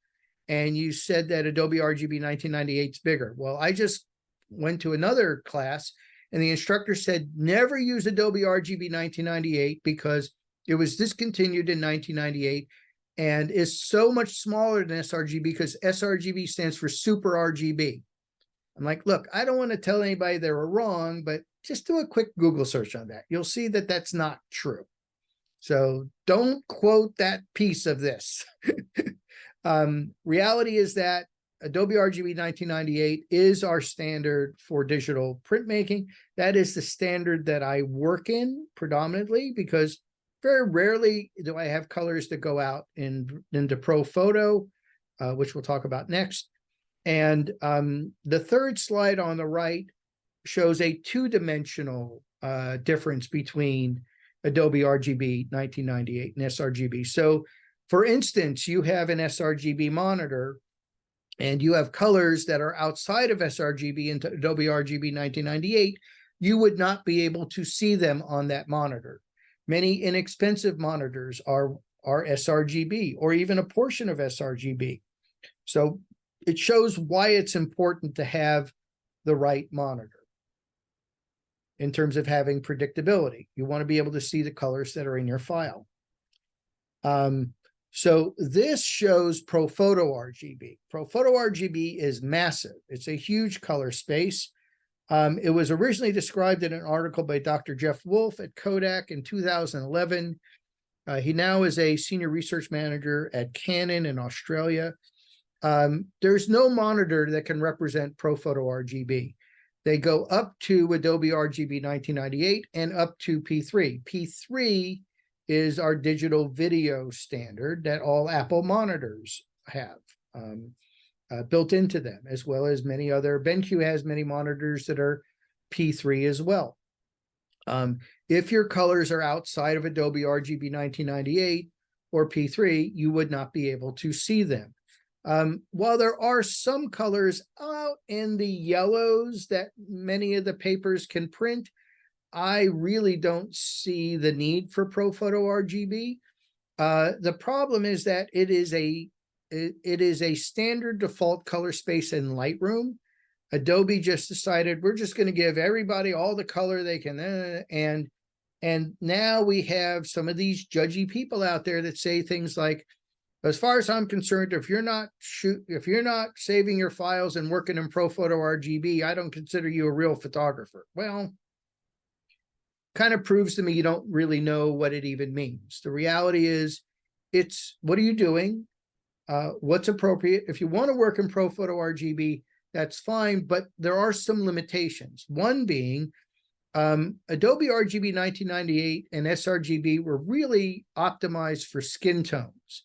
and you said that Adobe RGB 1998 is bigger. Well, I just went to another class and the instructor said, never use Adobe RGB 1998 because it was discontinued in 1998 and is so much smaller than sRGB because sRGB stands for Super RGB. I'm like, look, I don't want to tell anybody they were wrong, but just do a quick Google search on that. You'll see that that's not true. So don't quote that piece of this. Reality is that Adobe RGB 1998 is our standard for digital printmaking. That is the standard that I work in predominantly because very rarely do I have colors that go out into Pro Photo, which we'll talk about next. And the third slide on the right shows a two-dimensional difference between Adobe RGB 1998 and sRGB. So for instance, you have an sRGB monitor and you have colors that are outside of sRGB into Adobe RGB 1998, you would not be able to see them on that monitor. Many inexpensive monitors are sRGB or even a portion of sRGB. So it shows why it's important to have the right monitor in terms of having predictability. You want to be able to see the colors that are in your file. So this shows ProPhoto RGB. ProPhoto RGB is massive. It's a huge color space. It was originally described in an article by Dr. Jeff Wolf at Kodak in 2011. He now is a senior research manager at Canon in Australia. There's no monitor that can represent ProPhoto RGB. They go up to Adobe RGB 1998 and up to P3. P3 is our digital video standard that all Apple monitors have built into them, as well as many other. BenQ has many monitors that are P3 as well. If your colors are outside of Adobe RGB 1998 or P3, you would not be able to see them. While there are some colors out in the yellows that many of the papers can print, I really don't see the need for ProPhoto RGB. The problem is that it is a standard default color space in Lightroom. Adobe just decided we're just going to give everybody all the color they can, and now we have some of these judgy people out there that say things like, as far as I'm concerned, if you're not saving your files and working in ProPhoto RGB, I don't consider you a real photographer. Well, kind of proves to me you don't really know what it even means. The reality is, it's what are you doing? What's appropriate? If you want to work in ProPhoto RGB, that's fine, but there are some limitations. One being, Adobe RGB 1998 and sRGB were really optimized for skin tones.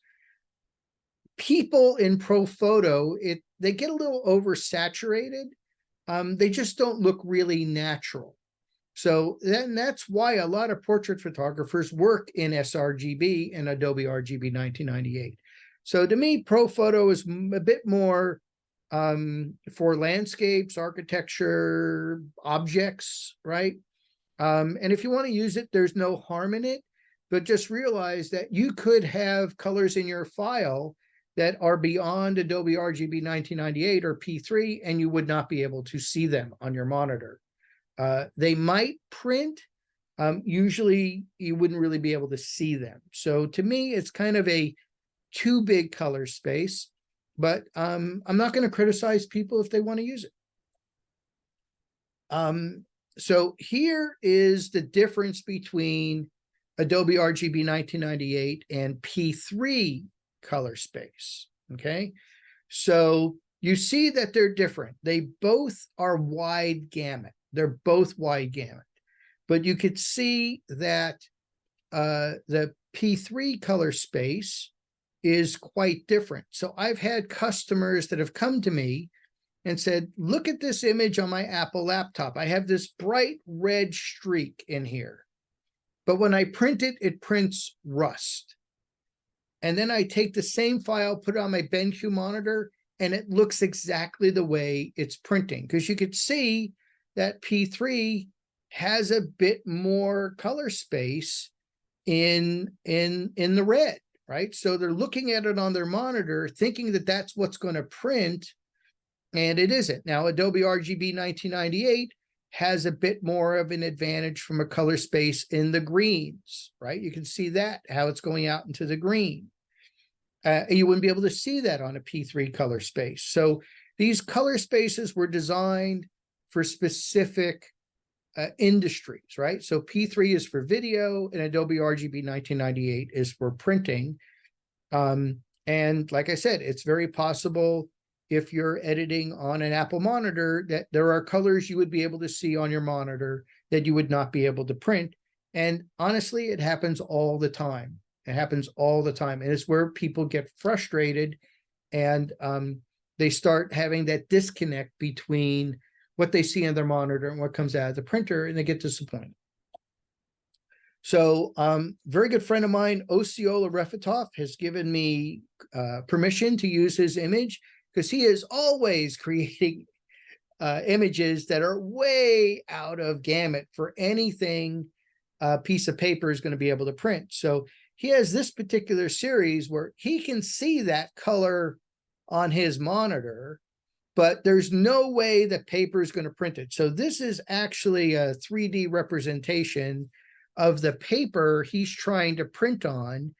People in ProPhoto, they get a little oversaturated. They just don't look really natural. So then that's why a lot of portrait photographers work in sRGB and Adobe RGB 1998. So to me, ProPhoto is a bit more for landscapes, architecture, objects, right? And if you want to use it, there's no harm in it, but just realize that you could have colors in your file that are beyond Adobe RGB 1998 or P3, and you would not be able to see them on your monitor. They might print, usually you wouldn't really be able to see them. So to me, it's kind of a too big color space, but I'm not going to criticize people if they want to use it. So here is the difference between Adobe RGB 1998 and P3 color space. Okay, so you see that they're different. They both are wide gamut. They're both wide gamut, but you could see that the P3 color space is quite different. So I've had customers that have come to me and said, look at this image on my Apple laptop. I have this bright red streak in here, but when I print it, it prints rust. And then I take the same file, put it on my BenQ monitor, and it looks exactly the way it's printing, because you could see that P3 has a bit more color space in the red, right? So they're looking at it on their monitor, thinking that that's what's going to print, and it isn't. Now, Adobe RGB 1998 has a bit more of an advantage from a color space in the greens, right? You can see that, how it's going out into the green. You wouldn't be able to see that on a P3 color space. So these color spaces were designed for specific industries, right? So P3 is for video and Adobe RGB 1998 is for printing. And like I said, it's very possible if you're editing on an Apple monitor that there are colors you would be able to see on your monitor that you would not be able to print. And honestly, it happens all the time. It happens all the time. And it's where people get frustrated and they start having that disconnect between what they see on their monitor and what comes out of the printer, and they get disappointed. So very good friend of mine, Osceola Refetov, has given me permission to use his image because he is always creating images that are way out of gamut for anything a piece of paper is going to be able to print. So he has this particular series where he can see that color on his monitor, but there's no way that paper is going to print it. So this is actually a 3D representation of the paper he's trying to print on.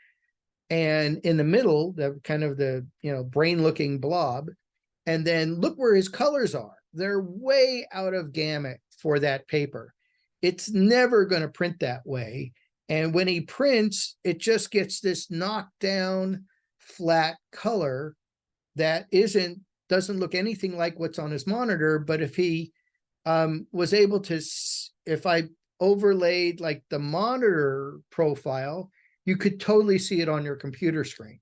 And in the middle, the kind of the, brain looking blob. And then look where his colors are. They're way out of gamut for that paper. It's never going to print that way. And when he prints, it just gets this knocked down flat color that doesn't look anything like what's on his monitor. But if he was able to, if I overlaid like the monitor profile, you could totally see it on your computer screen.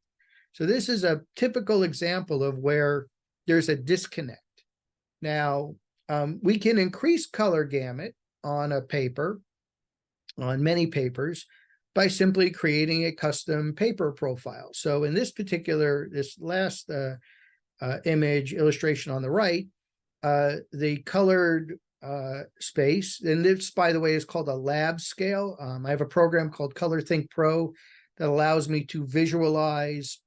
So this is a typical example of where there's a disconnect. Now, we can increase color gamut on a paper, on many papers, by simply creating a custom paper profile. So in this last image illustration on the right, the colored space, and this, by the way, is called a lab scale. I have a program called Color Think Pro that allows me to visualize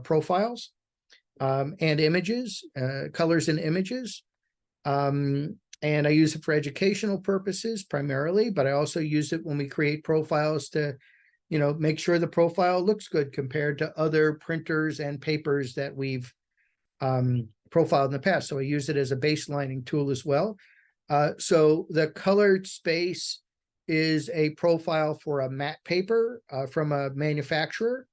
profiles and images, colors and images. And I use it for educational purposes primarily, but I also use it when we create profiles to, make sure the profile looks good compared to other printers and papers that we've profiled in the past. So I use it as a baselining tool as well. So the colored space is a profile for a matte paper from a manufacturer,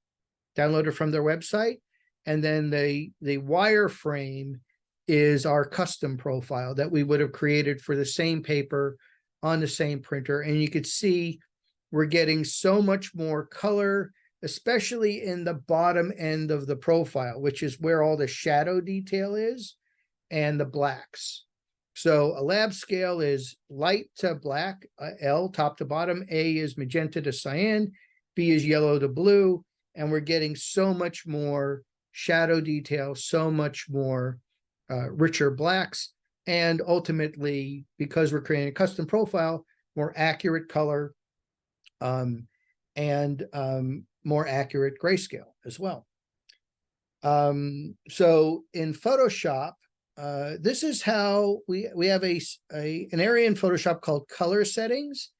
downloaded from their website. And then the wireframe is our custom profile that we would have created for the same paper on the same printer. And you could see we're getting so much more color, especially in the bottom end of the profile, which is where all the shadow detail is and the blacks. So a lab scale is light to black, L, top to bottom, A is magenta to cyan, B is yellow to blue, and we're getting so much more shadow detail, so much more richer blacks, and ultimately, because we're creating a custom profile, more accurate color and more accurate grayscale as well. So in Photoshop, this is how we have an area in Photoshop called color settings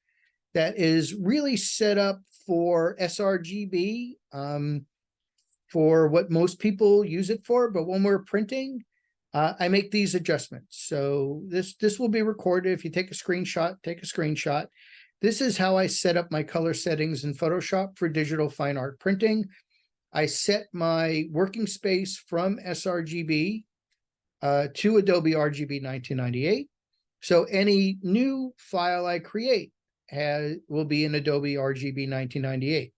that is really set up for sRGB, for what most people use it for. But when we're printing, I make these adjustments. So this will be recorded. If you take a screenshot, take a screenshot. This is how I set up my color settings in Photoshop for digital fine art printing. I set my working space from sRGB to Adobe RGB 1998. So any new file I create will be in Adobe RGB 1998.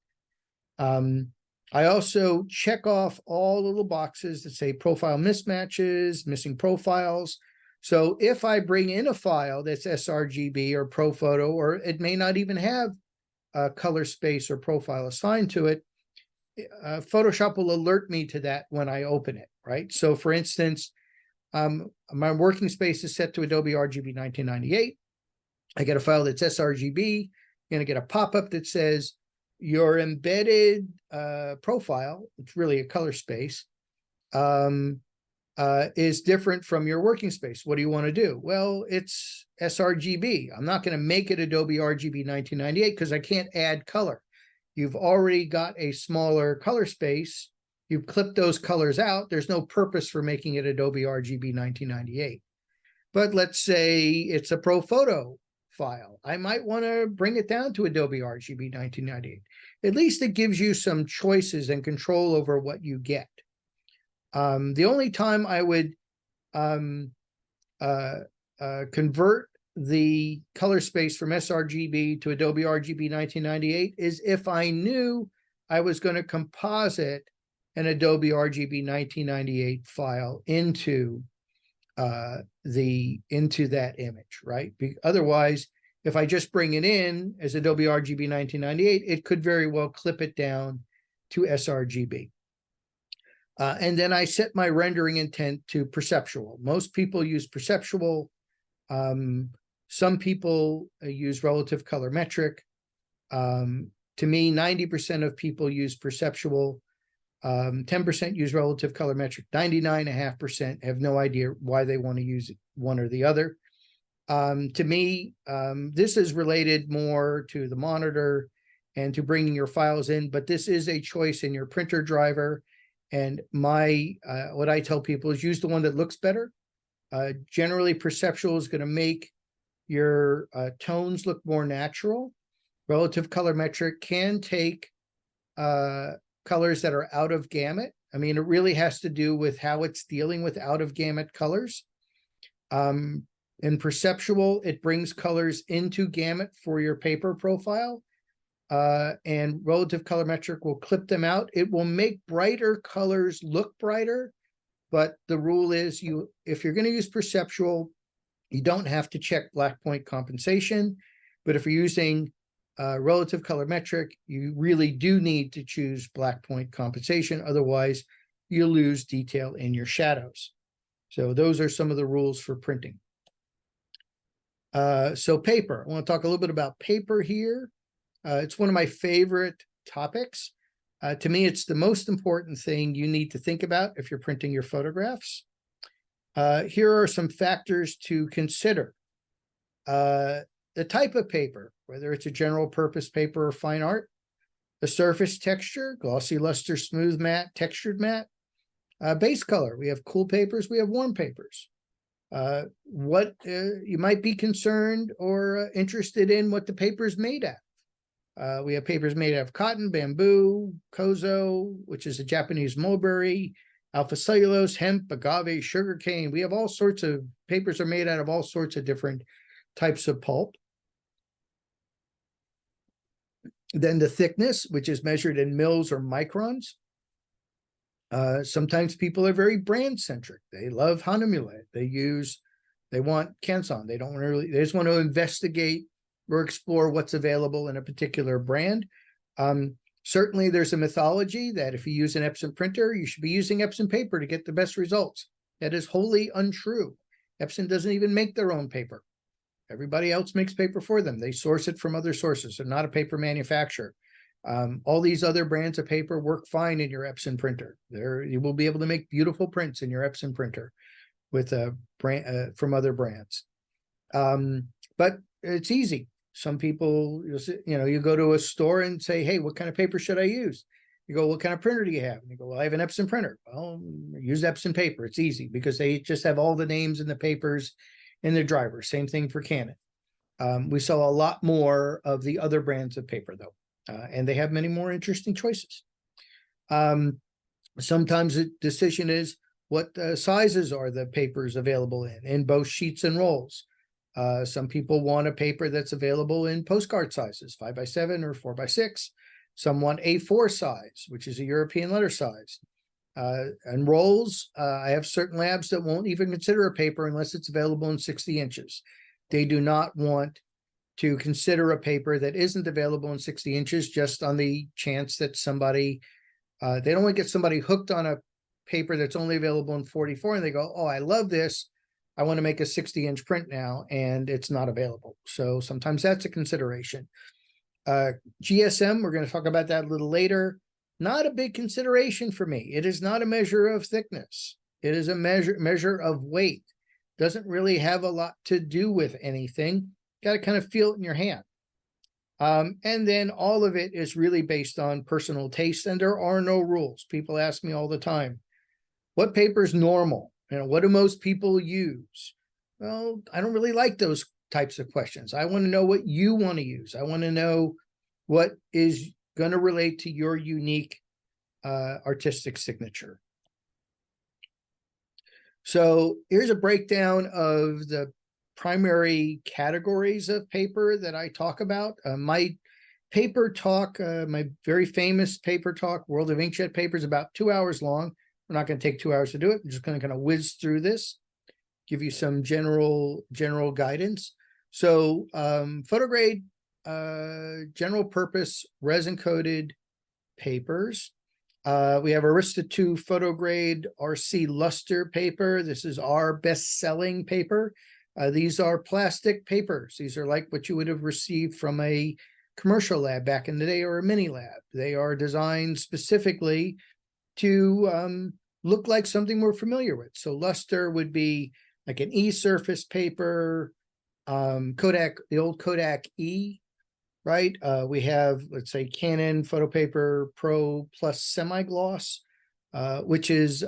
I also check off all the little boxes that say profile mismatches, missing profiles. So if I bring in a file that's sRGB or ProPhoto, or it may not even have a color space or profile assigned to it, Photoshop will alert me to that when I open it, right? So for instance, my working space is set to Adobe RGB 1998. I get a file that's sRGB. I'm going to get a pop-up that says your embedded profile, it's really a color space, is different from your working space. What do you want to do? Well, it's sRGB. I'm not going to make it Adobe RGB 1998 because I can't add color. You've already got a smaller color space. You've clipped those colors out. There's no purpose for making it Adobe RGB 1998. But let's say it's a ProPhoto file. I might want to bring it down to Adobe RGB 1998. At least it gives you some choices and control over what you get. The only time I would convert the color space from sRGB to Adobe RGB 1998 is if I knew I was going to composite an Adobe RGB 1998 file into that image, right? Otherwise, if I just bring it in as Adobe RGB 1998, it could very well clip it down to sRGB. And then I set my rendering intent to perceptual. Most people use perceptual. Some people use relative color metric. To me, 90% of people use perceptual. 10% use relative color metric. 99.5% have no idea why they want to use one or the other. To me, this is related more to the monitor and to bringing your files in, but this is a choice in your printer driver. And what I tell people is use the one that looks better. Generally, perceptual is going to make your tones look more natural. Relative color metric can take colors that are out of gamut. I mean, it really has to do with how it's dealing with out of gamut colors. In perceptual, it brings colors into gamut for your paper profile. And relative color metric will clip them out. It will make brighter colors look brighter, but the rule is if you're going to use perceptual, you don't have to check black point compensation. But if you're using relative color metric, you really do need to choose black point compensation. Otherwise, you lose detail in your shadows. So those are some of the rules for printing. So paper, I want to talk a little bit about paper here. It's one of my favorite topics. To me, it's the most important thing you need to think about if you're printing your photographs. Here are some factors to consider. The type of paper, whether it's a general purpose paper or fine art, the surface texture, glossy, luster, smooth, matte, textured matte, base color. We have cool papers, we have warm papers. What you might be concerned or interested in what the paper is made out. We have papers made out of cotton, bamboo, kozo, which is a Japanese mulberry, alpha cellulose, hemp, agave, sugarcane. We have all sorts of papers are made out of all sorts of different types of pulp. Then the thickness, which is measured in mils or microns. Sometimes people are very brand centric. They love Hahnemühle. They want Canson. They just want to investigate or explore what's available in a particular brand. Certainly there's a mythology that if you use an Epson printer, you should be using Epson paper to get the best results. That is wholly untrue. Epson doesn't even make their own paper. Everybody else makes paper for them. They source it from other sources. They're not a paper manufacturer. All these other brands of paper work fine in your Epson printer. You will be able to make beautiful prints in your Epson printer with a brand from other brands. But it's easy. Some people, you go to a store and say, hey, what kind of paper should I use? You go, what kind of printer do you have? And you go, well, I have an Epson printer. Well, use Epson paper. It's easy because they just have all the names and the papers in their driver. Same thing for Canon. We sell a lot more of the other brands of paper though, and they have many more interesting choices. Sometimes the decision is what sizes are the papers available in both sheets and rolls. Some people want a paper that's available in postcard sizes, 5x7 or 4x6. Some want A4 size, which is a European letter size. And rolls, I have certain labs that won't even consider a paper unless it's available in 60 inches. They do not want to consider a paper that isn't available in 60 inches just on the chance that somebody, they don't want to get somebody hooked on a paper that's only available in 44 and they go, oh, I love this. I want to make a 60-inch print now, and it's not available. So sometimes that's a consideration. GSM, we're going to talk about that a little later. Not a big consideration for me. It is not a measure of thickness. It is a measure of weight. Doesn't really have a lot to do with anything. Got to kind of feel it in your hand. And then all of it is really based on personal taste, and there are no rules. People ask me all the time, what paper is normal? What do most people use? Well, I don't really like those types of questions. I want to know what you want to use. I want to know what is going to relate to your unique artistic signature. So here's a breakdown of the primary categories of paper that I talk about. My paper talk, my very famous paper talk, World of Inkjet paper, is about 2 hours long. We're not going to take 2 hours to do it. I'm just going to kind of whiz through this, give you some general guidance. So photograde, general purpose resin coated papers. We have Arista 2 photograde RC luster paper. This is our best-selling paper. These are plastic papers. These are like what you would have received from a commercial lab back in the day or a mini lab. They are designed specifically to look like something we're familiar with. So luster would be like an E-surface paper, Kodak, the old Kodak E, right? We have, let's say, Canon Photo Paper Pro Plus Semi-Gloss, which is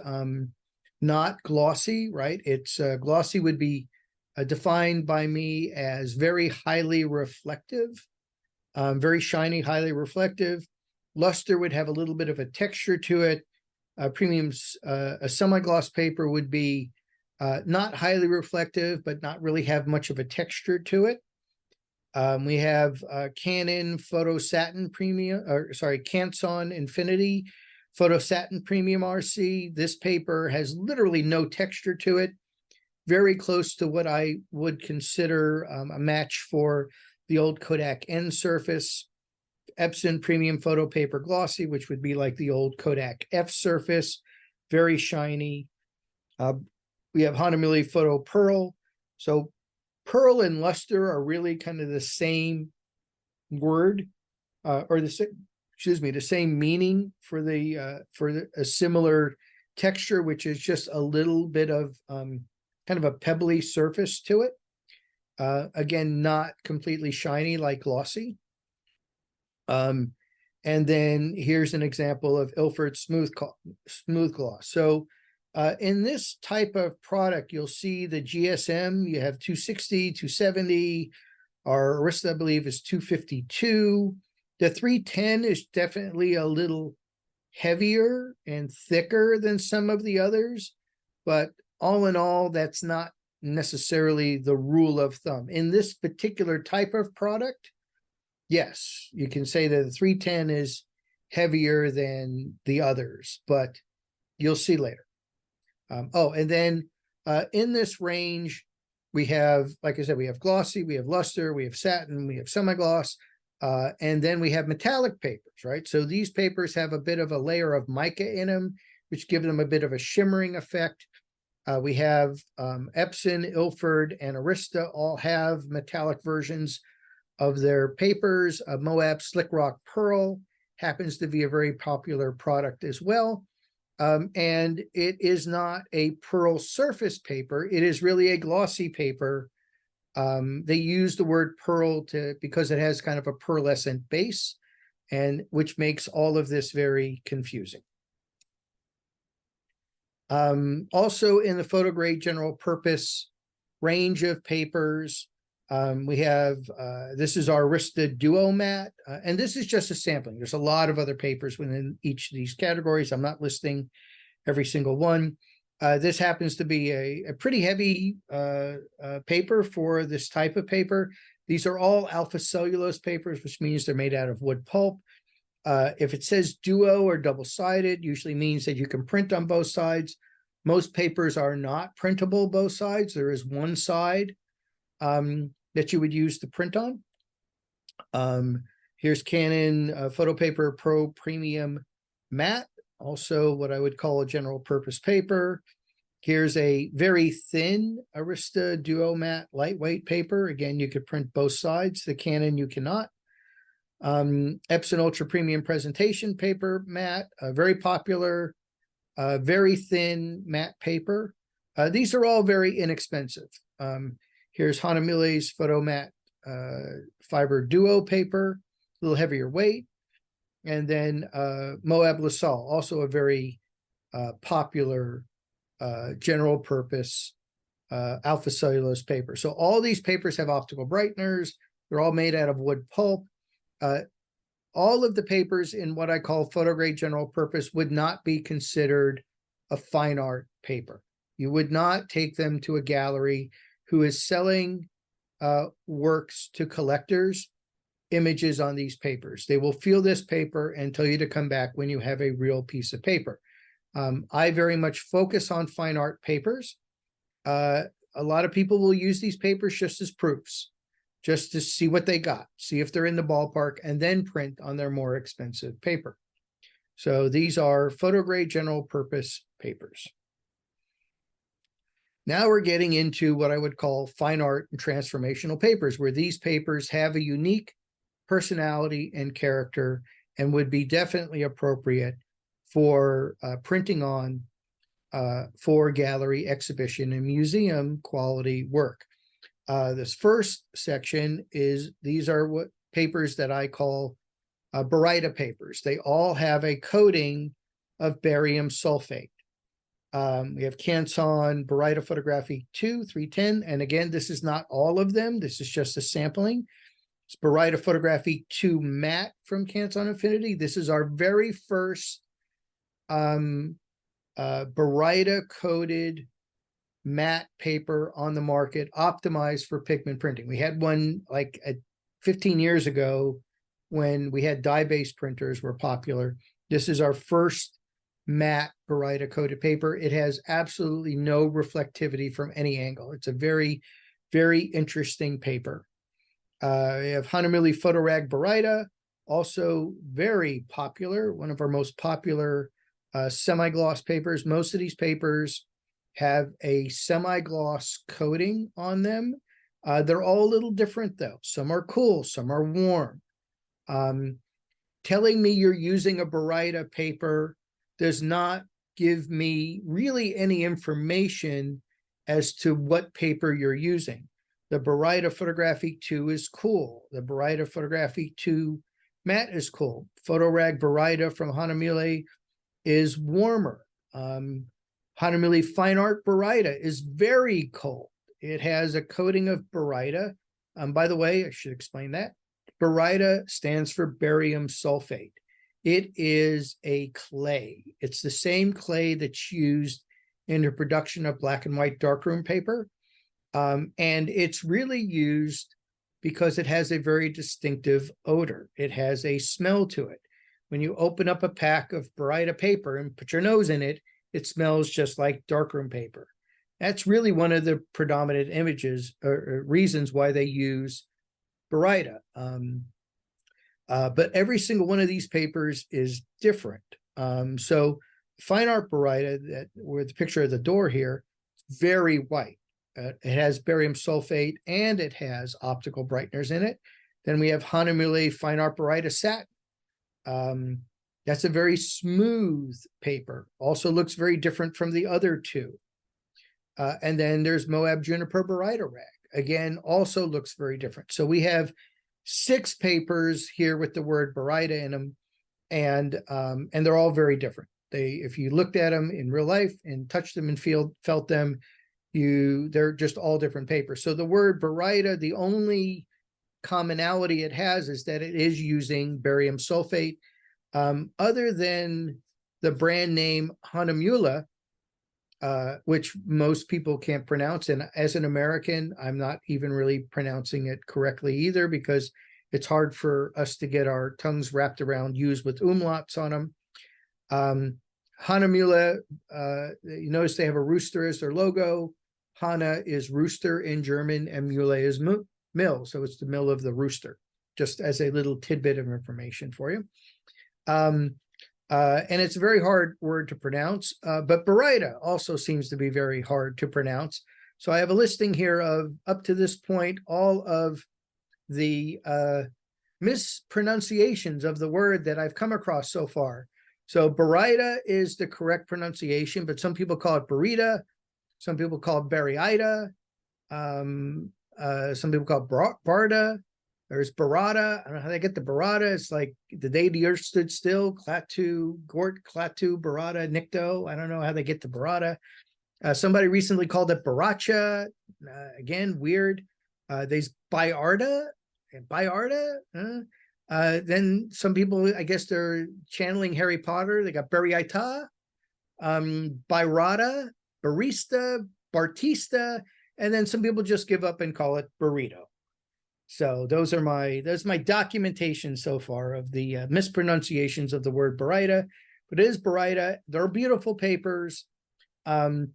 not glossy, right? It's glossy would be defined by me as very highly reflective, very shiny, highly reflective. Luster would have a little bit of a texture to it. A semi-gloss paper would be not highly reflective, but not really have much of a texture to it. We have Canon Photo Satin Premium, or sorry, Canson Infinity Photo Satin Premium RC. This paper has literally no texture to it. Very close to what I would consider a match for the old Kodak N surface. Epson Premium Photo Paper Glossy, which would be like the old Kodak F surface, very shiny. We have Hanamili Photo Pearl. So pearl and luster are really kind of the same word, or the same meaning for a similar texture, which is just a little bit of kind of a pebbly surface to it. Again, not completely shiny like glossy. And then here's an example of Ilford Smooth Gloss. So in this type of product, you'll see the GSM, you have 260, 270, our Arista, I believe, is 252. The 310 is definitely a little heavier and thicker than some of the others, but all in all, that's not necessarily the rule of thumb. In this particular type of product, yes, you can say that the 310 is heavier than the others, but you'll see later. And then in this range, we have, like I said, we have glossy, we have luster, we have satin, we have semi-gloss, and then we have metallic papers, right? So these papers have a bit of a layer of mica in them, which give them a bit of a shimmering effect. We have Epson, Ilford, and Arista all have metallic versions of their papers. Moab Slick Rock Pearl happens to be a very popular product as well. And it is not a pearl surface paper. It is really a glossy paper. They use the word pearl because it has kind of a pearlescent base, and which makes all of this very confusing. Also in the photograde general purpose range of papers, We have, this is our Arista Duo mat, and this is just a sampling. There's a lot of other papers within each of these categories. I'm not listing every single one. This happens to be a pretty heavy paper for this type of paper. These are all alpha cellulose papers, which means they're made out of wood pulp. If it says duo or double-sided, usually means that you can print on both sides. Most papers are not printable both sides. There is one side that you would use to print on. Here's Canon Photo Paper Pro Premium Matte, also what I would call a general purpose paper. Here's a very thin Arista Duo Matte lightweight paper. Again, you could print both sides. The Canon you cannot. Epson Ultra Premium Presentation Paper Matte, very popular, very thin matte paper. These are all very inexpensive. Here's Hanamile's Photo Matte Fiber Duo paper, a little heavier weight. And then Moab LaSalle, also a very popular general purpose alpha cellulose paper. So all these papers have optical brighteners. They're all made out of wood pulp. All of the papers in what I call photo grade general purpose would not be considered a fine art paper. You would not take them to a gallery who is selling works to collectors, images on these papers. They will feel this paper and tell you to come back when you have a real piece of paper. I very much focus on fine art papers. A lot of people will use these papers just as proofs, just to see what they got, see if they're in the ballpark, and then print on their more expensive paper. So these are photo grade general purpose papers. Now we're getting into what I would call fine art and transformational papers, where these papers have a unique personality and character and would be definitely appropriate for printing on for gallery, exhibition, and museum quality work. This first section is, these are what papers that I call Baryta papers. They all have a coating of barium sulfate. We have Canson Baryta Photography 2, 310. And again, this is not all of them. This is just a sampling. It's Baryta Photography 2 Matte from Canson Infinity. This is our very first Baryta coated matte paper on the market, optimized for pigment printing. We had one like 15 years ago when we had dye-based printers were popular. This is our first matte Baryta coated paper. It has absolutely no reflectivity from any angle. It's a very, very interesting paper. We have Hanamili Photorag Baryta, also very popular, one of our most popular semi-gloss papers. Most of these papers have a semi-gloss coating on them. They're all a little different though. Some are cool, some are warm. Telling me you're using a Baryta paper does not give me really any information as to what paper you're using. The Baryta Photography 2 is cool. The Baryta Photography 2 Matte is cool. Photorag Baryta from Hanamile is warmer. Hanamili Fine Art Baryta is very cold. It has a coating of Baryta. By the way, I should explain that. Baryta stands for barium sulfate. It is a clay. It's the same clay that's used in the production of black and white darkroom paper. And it's really used because it has a very distinctive odor. It has a smell to it. When you open up a pack of Baryta paper and put your nose in it, it smells just like darkroom paper. That's really one of the predominant images or reasons why they use Baryta. But every single one of these papers is different. So fine art Baryta, that with the picture of the door here, very white. It has barium sulfate and it has optical brighteners in it. Then we have Hanamile Fine Art Baryta Satin. That's a very smooth paper. Also looks very different from the other two. And then there's Moab Juniper Baryta Rag. Again, also looks very different. So we have 6 papers here with the word Baryta in them, and they're all very different. If you looked at them in real life and touched them and felt them, they're just all different papers. So the word baryta, the only commonality it has is that it is using barium sulfate. Other than the brand name Hahnemühle, which most people can't pronounce. And as an American, I'm not even really pronouncing it correctly either, because it's hard for us to get our tongues wrapped around U's with umlauts on them. Hahnemühle, you notice they have a rooster as their logo. Hahne is rooster in German, and Mühle is mill. So it's the mill of the rooster, just as a little tidbit of information for you. And it's a very hard word to pronounce, but baryta also seems to be very hard to pronounce. So I have a listing here of, up to this point, all of the mispronunciations of the word that I've come across so far. So baryta is the correct pronunciation, but some people call it barita, some people call it baryita, some people call it barda. There's barada. I don't know how they get the barada. It's like the day the earth stood still. Klaatu, Gort, Klaatu, barada, Nikto. I don't know how they get the barada. Somebody recently called it baracha. Again, weird. There's Bayarda. Then some people, I guess they're channeling Harry Potter. They got Baryita, Byrata, Barista, Bartista, and then some people just give up and call it burrito. So those are my documentation so far of the mispronunciations of the word baryta, but it is baryta. They're beautiful papers, and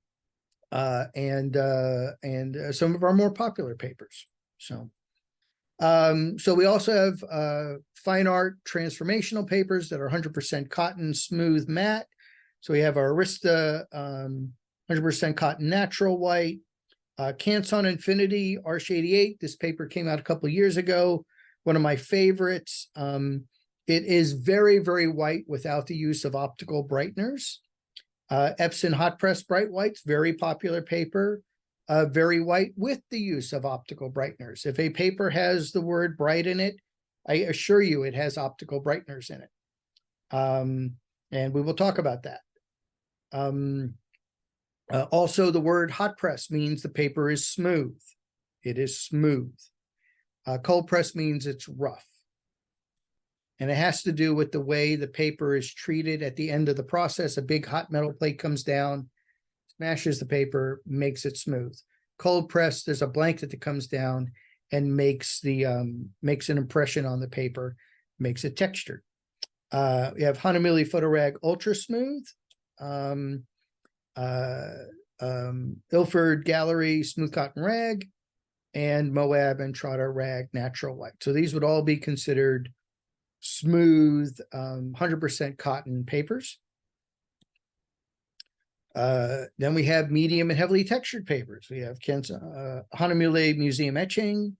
some of our more popular papers. So we also have fine art transformational papers that are 100% cotton, smooth, matte. So we have our Arista 100% cotton natural white. Canson Infinity Arch88. This paper came out a couple of years ago. One of my favorites. It is very, very white without the use of optical brighteners. Epson Hot Press Bright Whites, very popular paper. Very white with the use of optical brighteners. If a paper has the word bright in it, I assure you it has optical brighteners in it. And we will talk about that. Also, the word hot press means the paper is smooth. It is smooth. Cold press means it's rough. And it has to do with the way the paper is treated at the end of the process. A big hot metal plate comes down, smashes the paper, makes it smooth. Cold press, there's a blanket that comes down and makes an impression on the paper, makes it textured. We have Hahnemühle Photorag Ultra Smooth. Ilford Gallery Smooth Cotton Rag, and Moab and Trotter Rag Natural White. So these would all be considered smooth, 100% cotton papers. Then we have medium and heavily textured papers. We have Hahnemühle Museum Etching,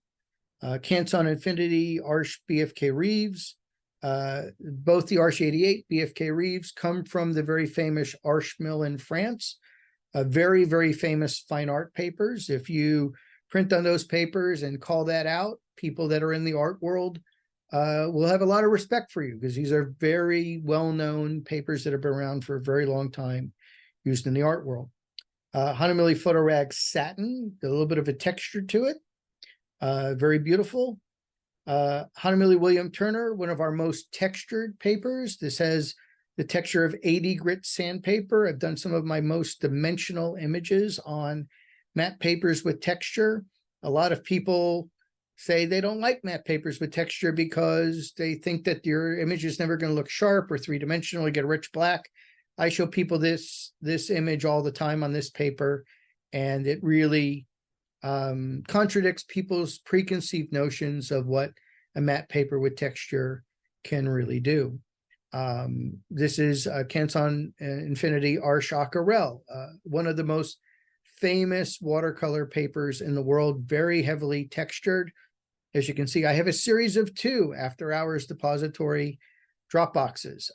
Canson Infinity Arch BFK Reeves. Both the Arch 88 BFK Reeves come from the very famous Arch mill in France. Very, very famous fine art papers. If you print on those papers and call that out, people that are in the art world will have a lot of respect for you, because these are very well-known papers that have been around for a very long time, used in the art world. Hahnemühle Photorag Satin, a little bit of a texture to it. Very beautiful. Hahnemühle William Turner, one of our most textured papers. This has the texture of 80 grit sandpaper. I've done some of my most dimensional images on matte papers with texture. A lot of people say they don't like matte papers with texture because they think that your image is never going to look sharp or three-dimensional, you get a rich black. I show people this image all the time on this paper, and it really contradicts people's preconceived notions of what a matte paper with texture can really do. This is Canson Infinity Arch Aquarelle, one of the most famous watercolor papers in the world, very heavily textured. As you can see, I have a series of 2 After Hours Depository drop boxes.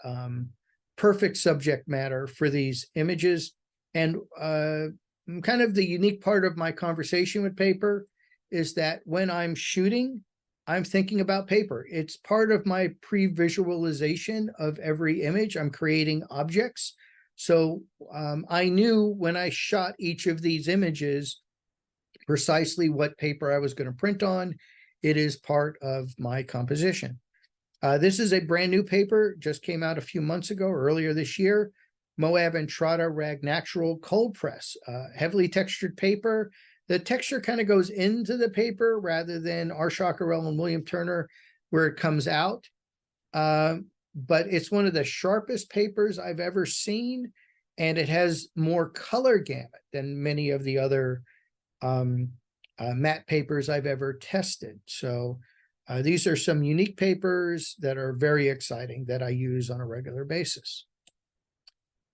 Perfect subject matter for these images. And kind of the unique part of my conversation with paper is that when I'm shooting, I'm thinking about paper. It's part of my pre-visualization of every image. I'm creating objects. So I knew when I shot each of these images precisely what paper I was going to print on. It is part of my composition. This is a brand new paper, just came out a few months ago, earlier this year. Moab Entrada Rag Natural Cold Press, heavily textured paper. The texture kind of goes into the paper rather than our Chacarel and William Turner, where it comes out. But it's one of the sharpest papers I've ever seen, and it has more color gamut than many of the other matte papers I've ever tested. So these are some unique papers that are very exciting that I use on a regular basis.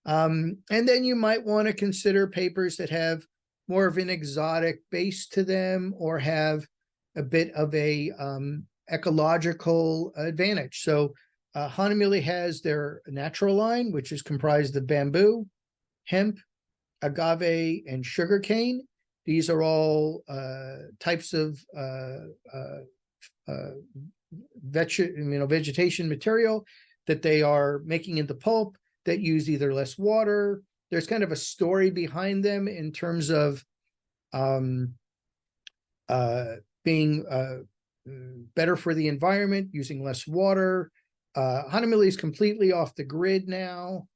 And then you might want to consider papers that have more of an exotic base to them or have a bit of a ecological advantage. So Hanamili has their natural line, which is comprised of bamboo, hemp, agave, and sugarcane. These are all types of vegetation material that they are making into pulp that use either less water. There's kind of a story behind them in terms of being better for the environment, using less water. Hanamili is completely off the grid now,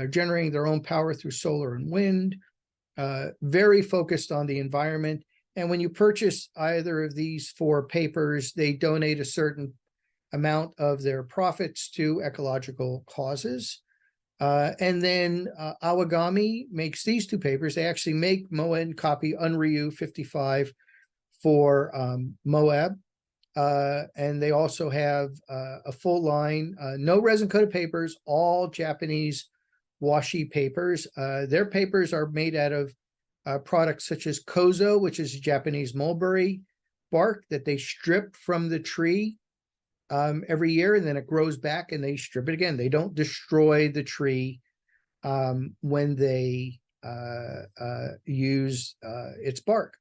generating their own power through solar and wind, very focused on the environment. And when you purchase either of these four papers, they donate a certain amount of their profits to ecological causes. And then Awagami makes these two papers. They actually make Moen copy Unryu 55 for Moab. And they also have a full line, no resin-coated papers, all Japanese washi papers. Their papers are made out of products such as kozo, which is Japanese mulberry bark that they strip from the tree every year, and then it grows back and they strip it again. They don't destroy the tree when they use its bark.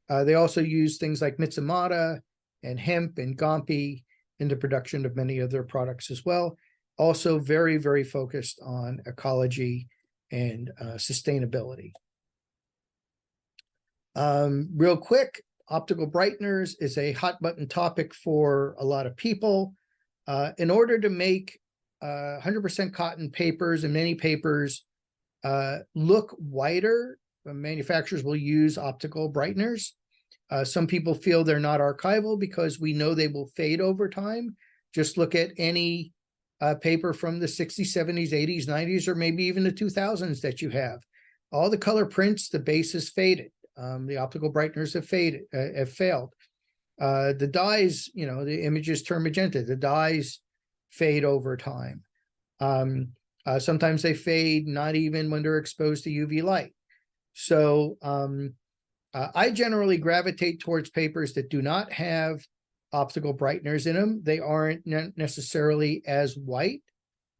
They also use things like Mitsumata and hemp and Gompi in the production of many of their products as well. Also very, very focused on ecology and sustainability. Real quick, optical brighteners is a hot button topic for a lot of people. In order to make 100% cotton papers and many papers look whiter, manufacturers will use optical brighteners. Some people feel they're not archival because we know they will fade over time. Just look at any paper from the 60s, 70s, 80s, 90s, or maybe even the 2000s that you have. All the color prints, the base is faded. The optical brighteners have failed. The dyes, the images turn magenta. The dyes fade over time. Sometimes they fade not even when they're exposed to UV light. So I generally gravitate towards papers that do not have optical brighteners in them. They aren't necessarily as white,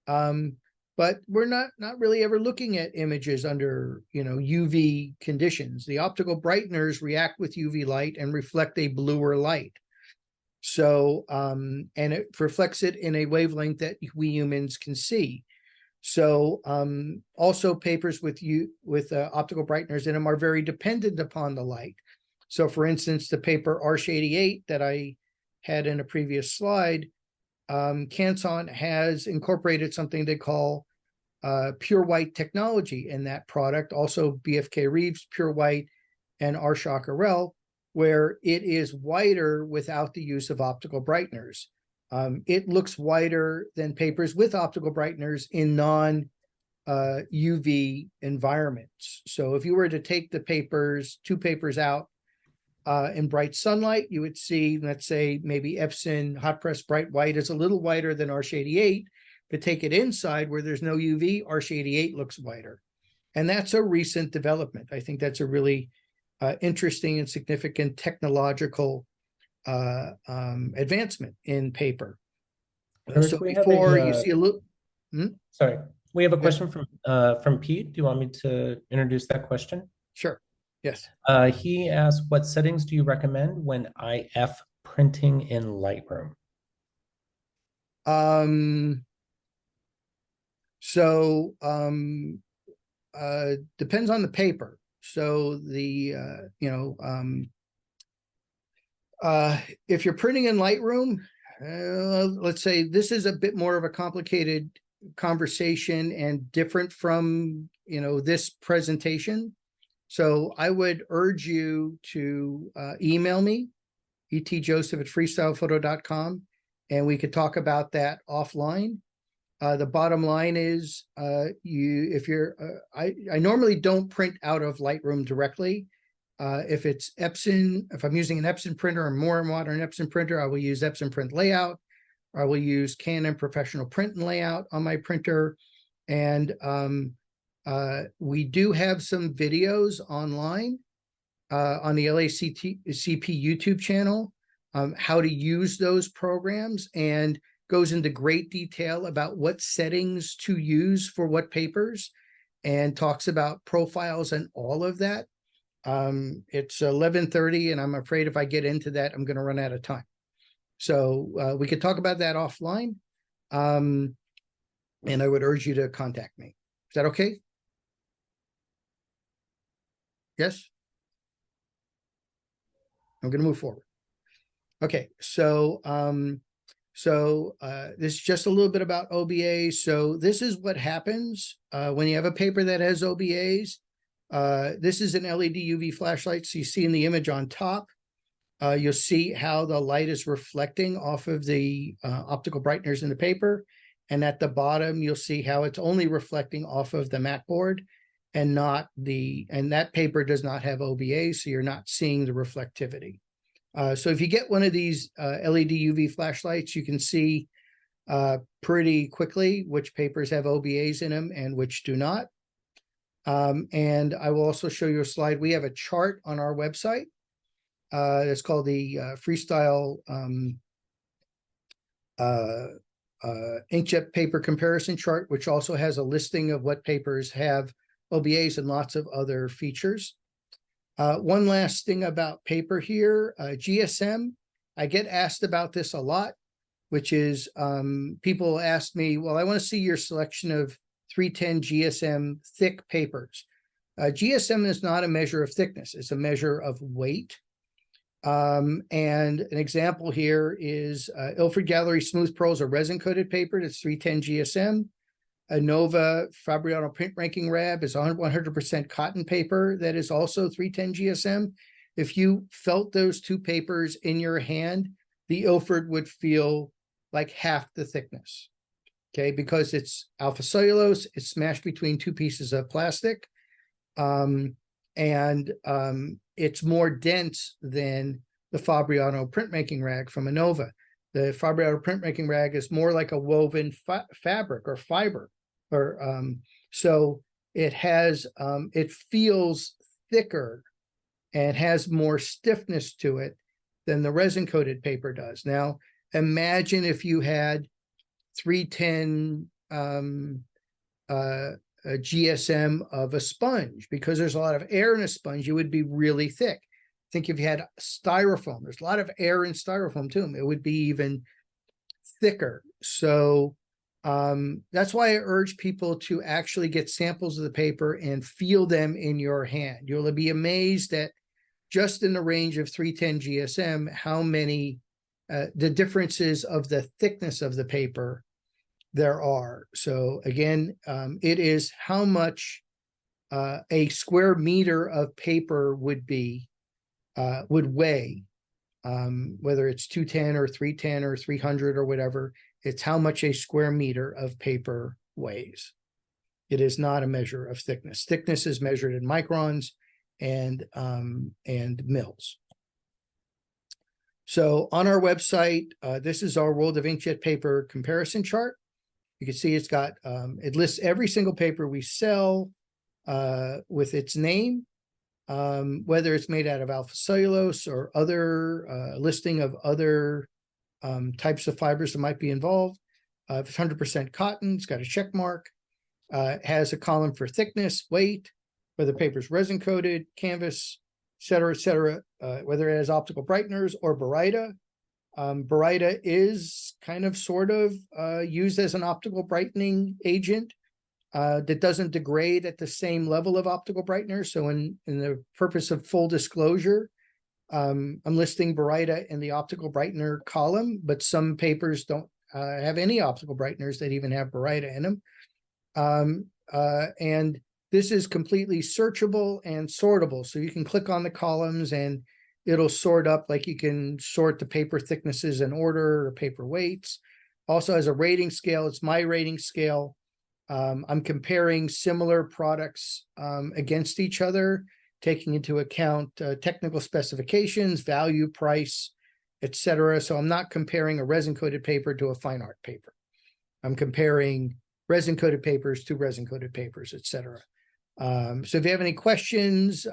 but we're not really ever looking at images under UV conditions. The optical brighteners react with UV light and reflect a bluer light. So and it reflects it in a wavelength that we humans can see. So also papers with optical brighteners in them are very dependent upon the light. So for instance, the paper Arch 88 that I had in a previous slide, Canson has incorporated something they call pure white technology in that product. Also BFK Reeves pure white and Arch Chacarel, where it is whiter without the use of optical brighteners. It looks whiter than papers with optical brighteners in non-UV environments. So if you were to take the two papers out in bright sunlight, you would see, let's say, maybe Epson hot press bright white is a little whiter than Arch 88, but take it inside where there's no UV, Arch 88 looks whiter. And that's a recent development. I think that's a really interesting and significant technological advancement in paper. So before you see a little,
sorry, we have a question from Pete. Do you want me to introduce that question?
Sure. Yes.
He asked, what settings do you recommend when IF printing in Lightroom?
depends on the paper. So if you're printing in Lightroom, let's say this is a bit more of a complicated conversation and different from, this presentation. So I would urge you to email me, etjoseph@freestylephoto.com, and we could talk about that offline. The bottom line is, I normally don't print out of Lightroom directly. If it's Epson, if I'm using an Epson printer or more modern Epson printer, I will use Epson Print Layout. I will use Canon Professional Print and Layout on my printer. And we do have some videos online on the LACP YouTube channel, how to use those programs, and goes into great detail about what settings to use for what papers, and talks about profiles and all of that. It's 11:30, and I'm afraid if I get into that, I'm going to run out of time. So we could talk about that offline. And I would urge you to contact me. Is that okay? Yes? I'm going to move forward. Okay, so this is just a little bit about OBA. So this is what happens when you have a paper that has OBAs. This is an LED UV flashlight. So you see in the image on top, you'll see how the light is reflecting off of the optical brighteners in the paper. And at the bottom, you'll see how it's only reflecting off of the mat board and not and that paper does not have OBA, so you're not seeing the reflectivity. So if you get one of these LED UV flashlights, you can see pretty quickly which papers have OBAs in them and which do not. And I will also show you a slide. We have a chart on our website that's called the Freestyle Inkjet paper comparison chart, which also has a listing of what papers have OBAs and lots of other features. One last thing about paper here, GSM. I get asked about this a lot, which is people ask me, well, I want to see your selection of 310 GSM thick papers. GSM is not a measure of thickness. It's a measure of weight. And an example here is Ilford Gallery Smooth Pearls, a resin-coated paper that's 310 GSM. A Nova Fabriano print ranking rab is 100% cotton paper that is also 310 GSM. If you felt those two papers in your hand, the Ilford would feel like half the thickness, okay? Because it's alpha cellulose, it's smashed between two pieces of plastic, and it's more dense than the Fabriano printmaking rag from a Nova. The Fabriano printmaking rag is more like a woven fabric or fiber, so it has it feels thicker and has more stiffness to it than the resin coated paper does. Now imagine if you had 310 a GSM of a sponge, because there's a lot of air in a sponge, it would be really thick. Think if you had styrofoam, there's a lot of air in styrofoam too, it would be even thicker. So that's why I urge people to actually get samples of the paper and feel them in your hand. You'll be amazed at just in the range of 310 GSM, how many, the differences of the thickness of the paper there are. So again, it is how much a square meter of paper would be, would weigh, whether it's 210 or 310 or 300 or whatever. It's how much a square meter of paper weighs. It is not a measure of thickness. Thickness is measured in microns and mils. So on our website, this is our World of Inkjet paper comparison chart. You can see it's got, it lists every single paper we sell with its name, whether it's made out of alpha cellulose or other listing of other types of fibers that might be involved. If it's 100% cotton, it's got a check mark. It has a column for thickness, weight, whether the paper's resin coated, canvas, et cetera, whether it has optical brighteners or Baryta. Baryta is kind of sort of used as an optical brightening agent. that doesn't degrade at the same level of optical brightener. So in the purpose of full disclosure, I'm listing Baryta in the optical brightener column, but some papers don't have any optical brighteners that even have Baryta in them. And this is completely searchable and sortable. So you can click on the columns and it'll sort up, like you can sort the paper thicknesses in order or paper weights. Also has a rating scale. It's my rating scale. I'm comparing similar products against each other, taking into account technical specifications, value, price, etc. So I'm not comparing a resin-coated paper to a fine art paper. I'm comparing resin-coated papers to resin-coated papers, etc. So if you have any questions,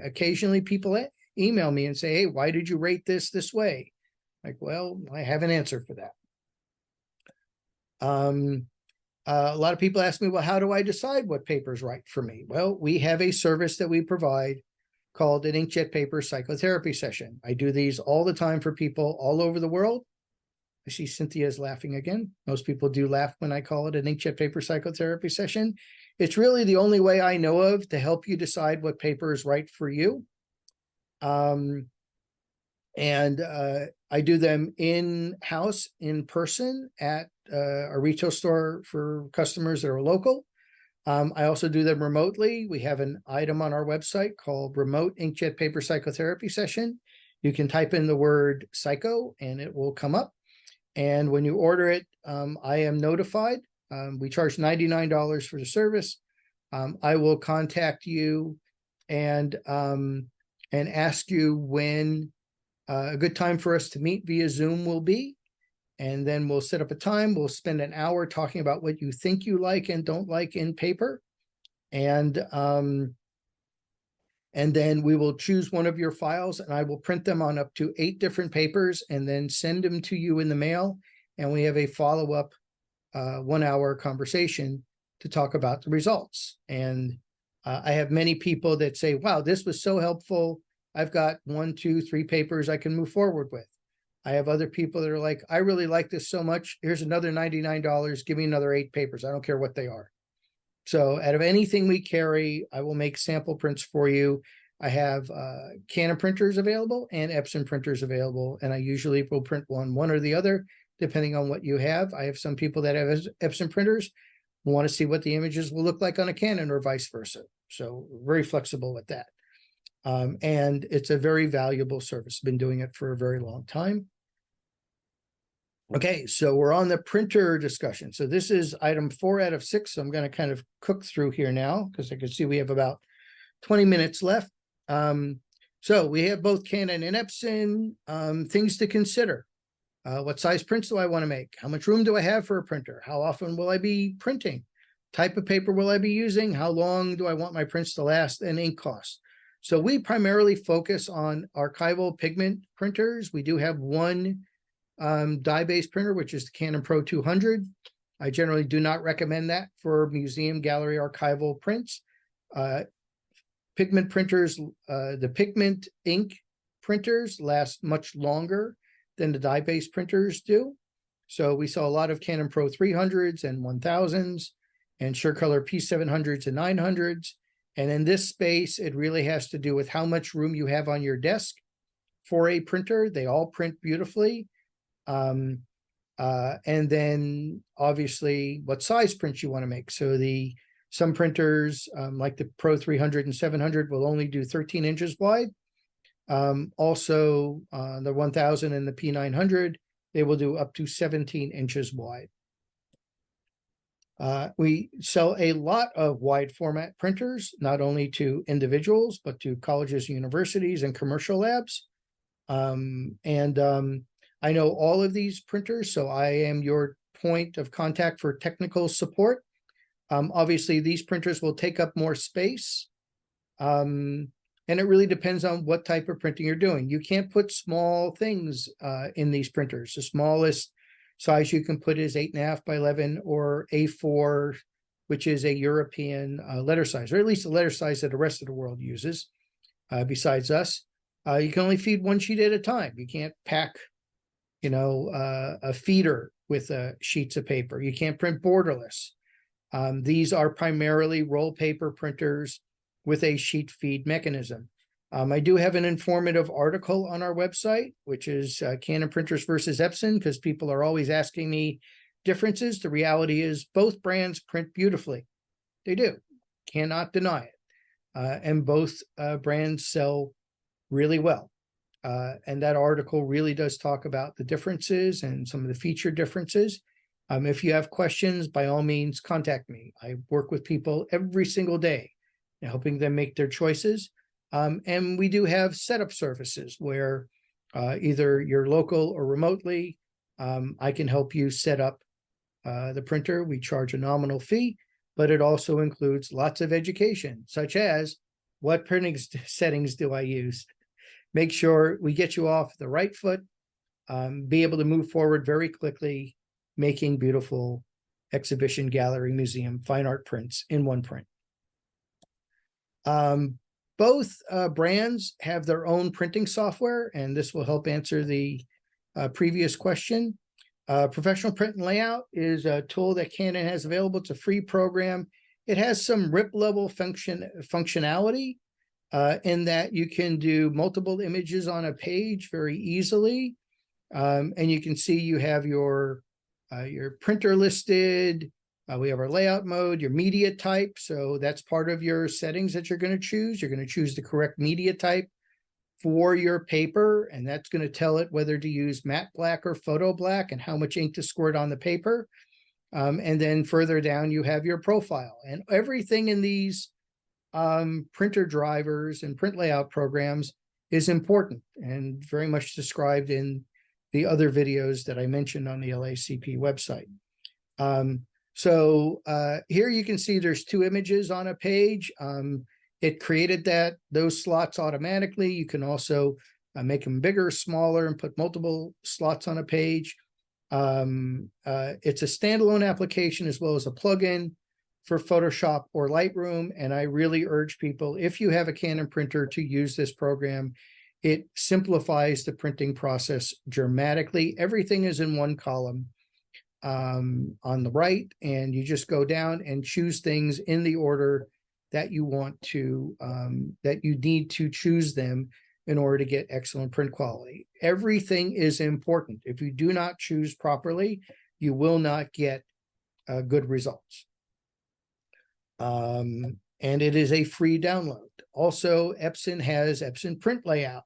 occasionally people email me and say, hey, why did you rate this way? Like, well, I have an answer for that. A lot of people ask me, well, how do I decide what paper is right for me? Well, we have a service that we provide called an Inkjet paper psychotherapy session. I do these all the time for people all over the world. I see Cynthia's laughing again. Most people do laugh when I call it an Inkjet paper psychotherapy session. It's really the only way I know of to help you decide what paper is right for you. I do them in-house, in person at a retail store for customers that are local. I also do them remotely. We have an item on our website called Remote Inkjet Paper Psychotherapy Session. You can type in the word psycho and it will come up. And when you order it, I am notified. We charge $99 for the service. I will contact you and ask you when a good time for us to meet via Zoom will be. And then we'll set up a time. We'll spend an hour talking about what you think you like and don't like in paper. And then we will choose one of your files and I will print them on up to 8 different papers and then send them to you in the mail. And we have a follow-up 1-hour conversation to talk about the results. And I have many people that say, wow, this was so helpful. I've got 1, 2, 3 papers I can move forward with. I have other people that are like, I really like this so much. Here's another $99. Give me another 8 papers. I don't care what they are. So out of anything we carry, I will make sample prints for you. I have Canon printers available and Epson printers available. And I usually will print one or the other, depending on what you have. I have some people that have Epson printers who want to see what the images will look like on a Canon or vice versa. So very flexible with that. And it's a very valuable service. Been doing it for a very long time. Okay, so we're on the printer discussion. So this is item 4 out of 6. So I'm going to kind of cook through here now because I can see we have about 20 minutes left. So we have both Canon and Epson. Things to consider. What size prints do I want to make? How much room do I have for a printer? How often will I be printing? Type of paper will I be using? How long do I want my prints to last? And ink cost. So we primarily focus on archival pigment printers. We do have one dye-based printer, which is the Canon Pro 200. I generally do not recommend that for museum, gallery, archival prints. Pigment printers, the pigment ink printers last much longer than the dye-based printers do. So we saw a lot of Canon Pro 300s and 1000s and SureColor P700s and 900s. And in this space, it really has to do with how much room you have on your desk for a printer. They all print beautifully. And then obviously what size prints you want to make. So some printers like the Pro 300 and 700 will only do 13 inches wide. Also the 1000 and the P900, they will do up to 17 inches wide. We sell a lot of wide format printers, not only to individuals, but to colleges, universities, and commercial labs. I know all of these printers, so I am your point of contact for technical support. Obviously, these printers will take up more space, and it really depends on what type of printing you're doing. You can't put small things in these printers. The smallest size you can put is 8.5 by 11 or A4, which is a European letter size, or at least the letter size that the rest of the world uses besides us. You can only feed one sheet at a time. You can't pack a feeder with sheets of paper. You can't print borderless. These are primarily roll paper printers with a sheet feed mechanism. I do have an informative article on our website, which is Canon printers versus Epson, because people are always asking me differences. The reality is both brands print beautifully. They do, cannot deny it. And both brands sell really well. And that article really does talk about the differences and some of the feature differences. If you have questions, by all means, contact me. I work with people every single day, helping them make their choices. And we do have setup services where either you're local or remotely, I can help you set up the printer. We charge a nominal fee, but it also includes lots of education, such as what printing settings do I use? Make sure we get you off the right foot, be able to move forward very quickly, making beautiful exhibition, gallery, museum, fine art prints in one print. Both brands have their own printing software, and this will help answer the previous question. Professional Print and Layout is a tool that Canon has available. It's a free program. It has some RIP level functionality in that you can do multiple images on a page very easily. And you can see you have your printer listed. We have our layout mode, your media type. So that's part of your settings that you're going to choose. You're going to choose the correct media type for your paper, and that's going to tell it whether to use matte black or photo black and how much ink to squirt on the paper. And then further down, you have your profile, and everything in these printer drivers and print layout programs is important and very much described in the other videos that I mentioned on the LACP website. So here you can see there's two images on a page. It created those slots automatically. You can also make them bigger, smaller, and put multiple slots on a page. It's a standalone application as well as a plugin for Photoshop or Lightroom. And I really urge people, if you have a Canon printer, to use this program. It simplifies the printing process dramatically. Everything is in one column on the right, and you just go down and choose things in the order that you want to, that you need to choose them in order to get excellent print quality. Everything is important. If you do not choose properly, you will not get good results. And it is a free download. Also, Epson has Epson Print Layout,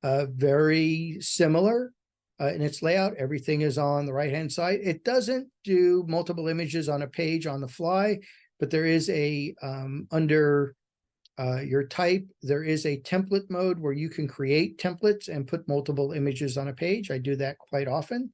very similar in its layout. Everything is on the right-hand side. It doesn't do multiple images on a page on the fly, but there is a, under your type, there is a template mode where you can create templates and put multiple images on a page. I do that quite often.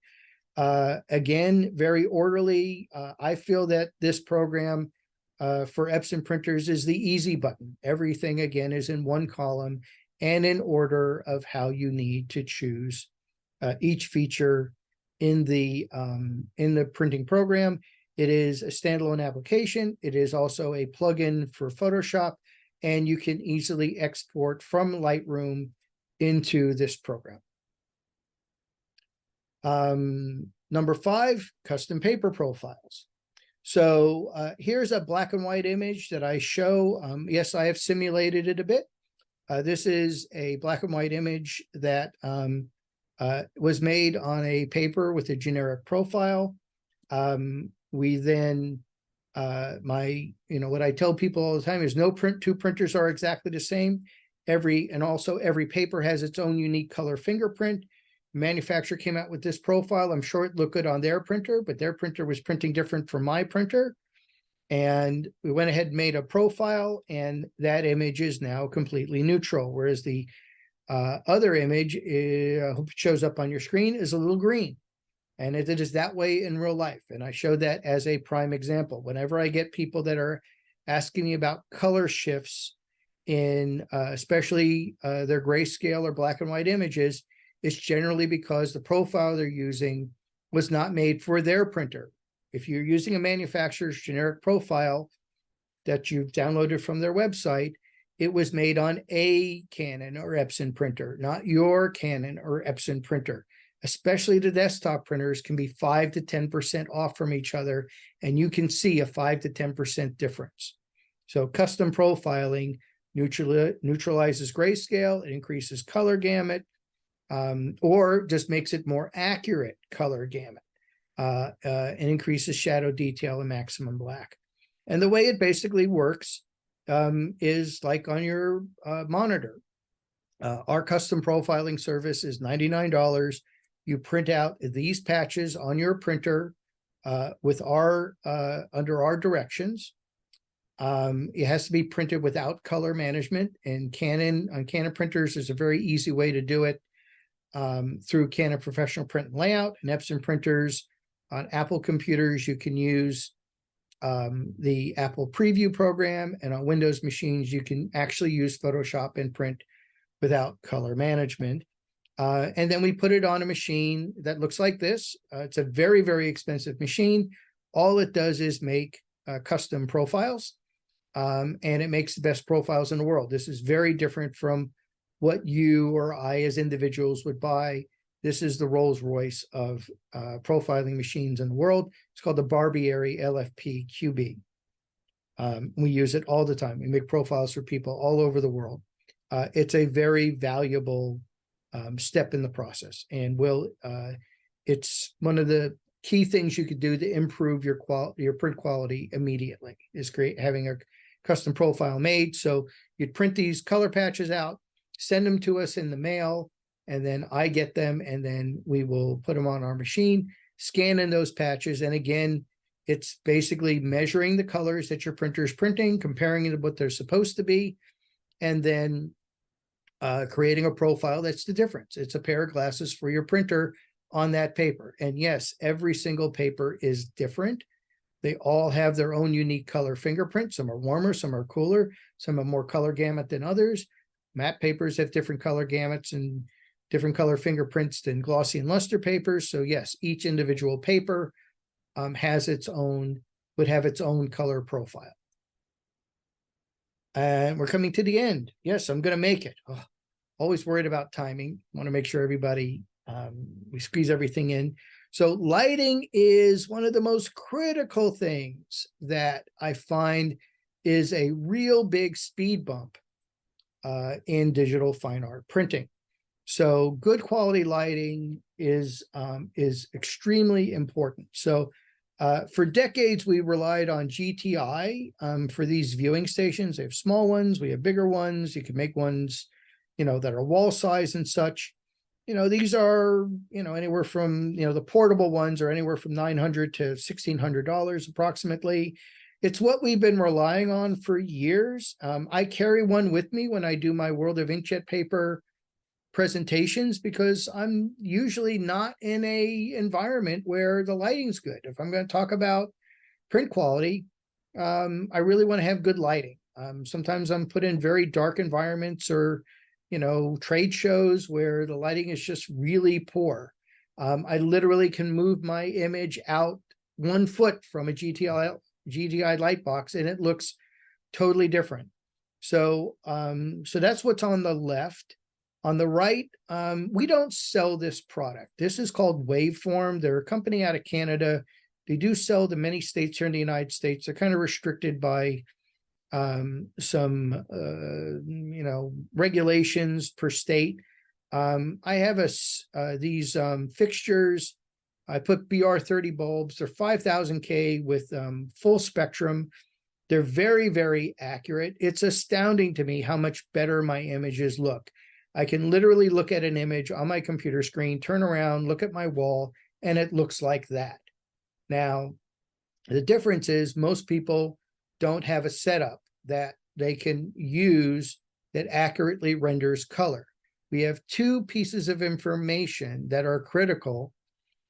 Again, very orderly. I feel that this program for Epson printers is the easy button. Everything, again, is in one column and in order of how you need to choose each feature in the printing program. It is a standalone application. It is also a plugin for Photoshop, and you can easily export from Lightroom into this program. Number 5, custom paper profiles. So here's a black and white image that I show. Yes, I have simulated it a bit. This is a black and white image that was made on a paper with a generic profile. We then, what I tell people all the time is two printers are exactly the same. Every paper has its own unique color fingerprint. Manufacturer came out with this profile. I'm sure it looked good on their printer, but their printer was printing different from my printer. And we went ahead and made a profile, and that image is now completely neutral. Whereas the other image, I hope it shows up on your screen, is a little green. And it is that way in real life. And I showed that as a prime example. Whenever I get people that are asking me about color shifts in especially their grayscale or black and white images, it's generally because the profile they're using was not made for their printer. If you're using a manufacturer's generic profile that you've downloaded from their website, it was made on a Canon or Epson printer, not your Canon or Epson printer. especially the desktop printers, can be 5 to 10% off from each other, and you can see a 5 to 10% difference. So custom profiling neutralizes grayscale, it increases color gamut, or just makes it more accurate color gamut, and increases shadow detail and maximum black. And the way it basically works is like on your monitor. Our custom profiling service is $99. You print out these patches on your printer with our under our directions. It has to be printed without color management, and on Canon printers, there's a very easy way to do it through Canon Professional Print and Layout. And Epson printers on Apple computers, you can use the Apple Preview program, and on Windows machines, you can actually use Photoshop and print without color management. And then we put it on a machine that looks like this. It's a very, very expensive machine. All it does is make custom profiles, and it makes the best profiles in the world. This is very different from what you or I as individuals would buy. This is the Rolls Royce of profiling machines in the world. It's called the Barbieri LFP QB. We use it all the time. We make profiles for people all over the world. It's a very valuable step in the process, and it's one of the key things you could do to improve your print quality immediately, is having a custom profile made. So you'd print these color patches out, send them to us in the mail, and then I get them, and then we will put them on our machine, scan in those patches. And again, it's basically measuring the colors that your printer is printing, comparing it to what they're supposed to be, and then creating a profile that's the difference. It's a pair of glasses for your printer on that paper. And yes, every single paper is different. They all have their own unique color fingerprint. Some are warmer, some are cooler, some have more color gamut than others. Matte papers have different color gamuts and different color fingerprints than glossy and luster papers. So yes, each individual paper would have its own color profile. And we're coming to the end. Yes, I'm going to make it. Oh, always worried about timing. Want to make sure everybody, we squeeze everything in. So lighting is one of the most critical things that I find is a real big speed bump in digital fine art printing. So good quality lighting is extremely important. So for decades, we relied on GTI for these viewing stations. They have small ones, we have bigger ones. You can make ones, that are wall size and such. These are, anywhere from, the portable ones are anywhere from $900 to $1,600 approximately. It's what we've been relying on for years. I carry one with me when I do my World of Inkjet paper presentations, because I'm usually not in a environment where the lighting's good. If I'm going to talk about print quality, I really want to have good lighting. Sometimes I'm put in very dark environments, or trade shows where the lighting is just really poor. I literally can move my image out 1 foot from a GTI light box, and it looks totally different. So that's what's on the left. On the right, we don't sell this product. This is called Waveform. They're a company out of Canada. They do sell to many states here in the United States. They're kind of restricted by some regulations per state. I have these fixtures. I put BR30 bulbs. They're 5000K with full spectrum. They're very, very accurate. It's astounding to me how much better my images look. I can literally look at an image on my computer screen, turn around, look at my wall, and it looks like that. Now, the difference is most people don't have a setup that they can use that accurately renders color. We have 2 pieces of information that are critical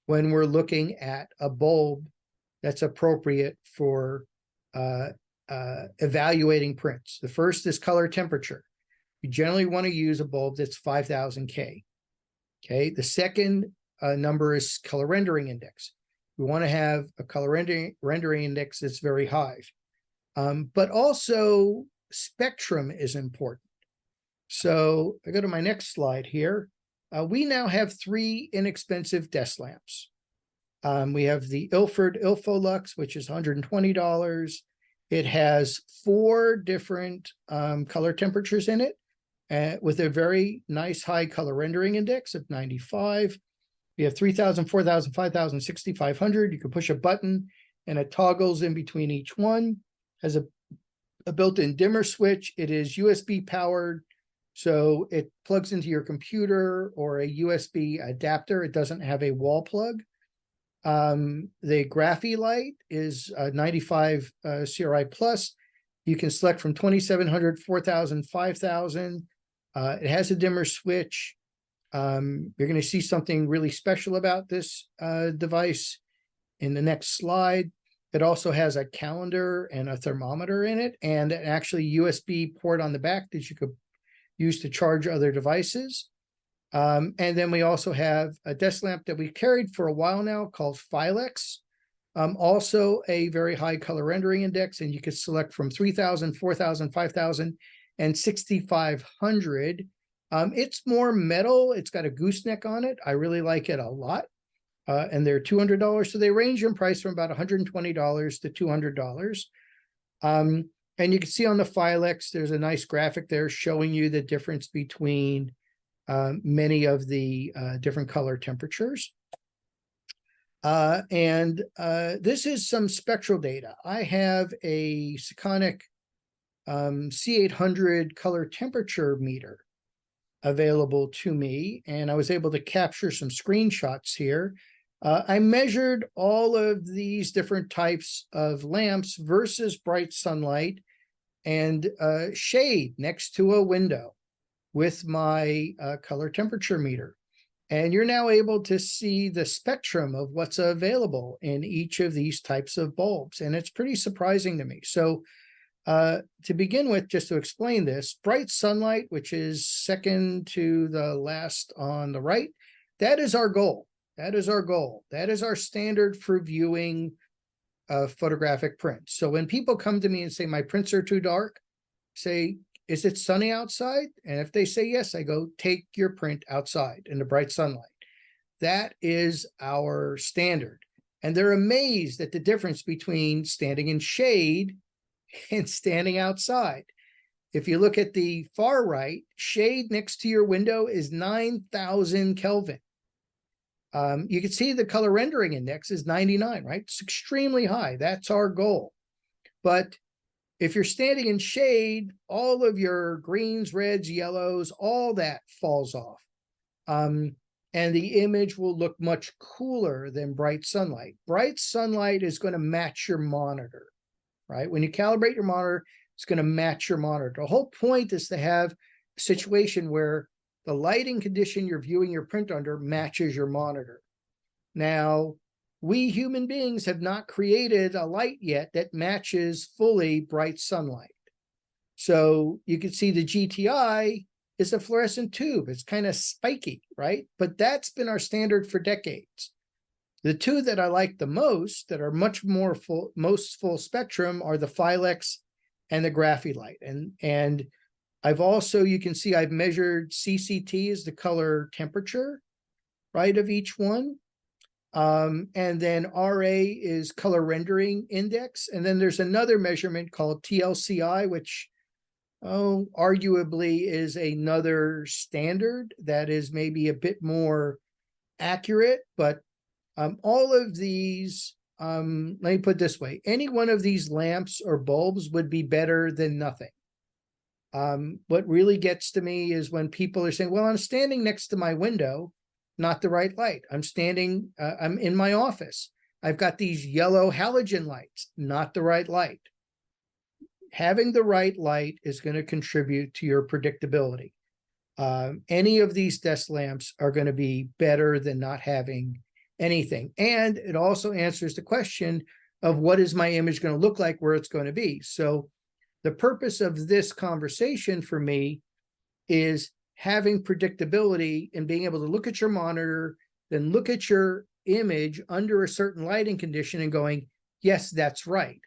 when we're looking at a bulb that's appropriate for evaluating prints. The first is color temperature. You generally want to use a bulb that's 5000K. Okay. The second number is color rendering index. We want to have a color rendering index that's very high. But also spectrum is important. So I go to my next slide here. we now have 3 inexpensive desk lamps. We have the Ilford Ilfolux, which is $120. It has 4 different color temperatures in it, with a very nice high color rendering index of 95. You have 3,000, 4,000, 5,000, 6,500. You can push a button and it toggles in between each one. Has a built-in dimmer switch. It is USB powered, so it plugs into your computer or a USB adapter. It doesn't have a wall plug. The Graphy light is 95 CRI plus. You can select from 2,700, 4,000, 5,000. It has a dimmer switch. You're going to see something really special about this device in the next slide. It also has a calendar and a thermometer in it, and an actually USB port on the back that you could use to charge other devices. And then we also have a desk lamp that we've carried for a while now called Filex. Also a very high color rendering index, and you can select from 3,000, 4,000, 5,000, and 6,500. It's more metal. It's got a gooseneck on it. I really like it a lot. And they're $200, so they range in price from about $120 to $200. And you can see on the Filex, there's a nice graphic there showing you the difference between many of the different color temperatures. This is some spectral data. I have a Sekonic C800 color temperature meter available to me, and I was able to capture some screenshots here. I measured all of these different types of lamps versus bright sunlight and shade next to a window with my color temperature meter. And you're now able to see the spectrum of what's available in each of these types of bulbs. And it's pretty surprising to me. So to begin with, just to explain this, bright sunlight, which is second to the last on the right, that is our goal. That is our goal. That is our standard for viewing photographic prints. So when people come to me and say, my prints are too dark, say, is it sunny outside? And if they say yes, I go, take your print outside in the bright sunlight. That is our standard. And they're amazed at the difference between standing in shade and standing outside. If you look at the far right, shade next to your window is 9,000 Kelvin. You can see the color rendering index is 99, right? It's extremely high. That's our goal. But if you're standing in shade, all of your greens, reds, yellows, all that falls off. And the image will look much cooler than bright sunlight. Bright sunlight is going to match your monitor, right? When you calibrate your monitor, it's going to match your monitor. The whole point is to have a situation where the lighting condition you're viewing your print under matches your monitor. Now, we human beings have not created a light yet that matches fully bright sunlight. So you can see the GTI is a fluorescent tube. It's kind of spiky, right? But that's been our standard for decades. The two that I like the most that are much more most full spectrum are the Filex and the Graphy light. And I've also, you can see I've measured CCT as the color temperature, right, of each one. And then RA is color rendering index. And then there's another measurement called TLCI, which arguably is another standard that is maybe a bit more accurate. But all of these, let me put it this way, any one of these lamps or bulbs would be better than nothing. What really gets to me is when people are saying, well, I'm standing next to my window, not the right light. I'm standing, I'm in my office. I've got these yellow halogen lights, not the right light. Having the right light is going to contribute to your predictability. Any of these desk lamps are going to be better than not having anything. And it also answers the question of what is my image going to look like, where it's going to be. So the purpose of this conversation for me is having predictability and being able to look at your monitor, then look at your image under a certain lighting condition and going, yes, that's right.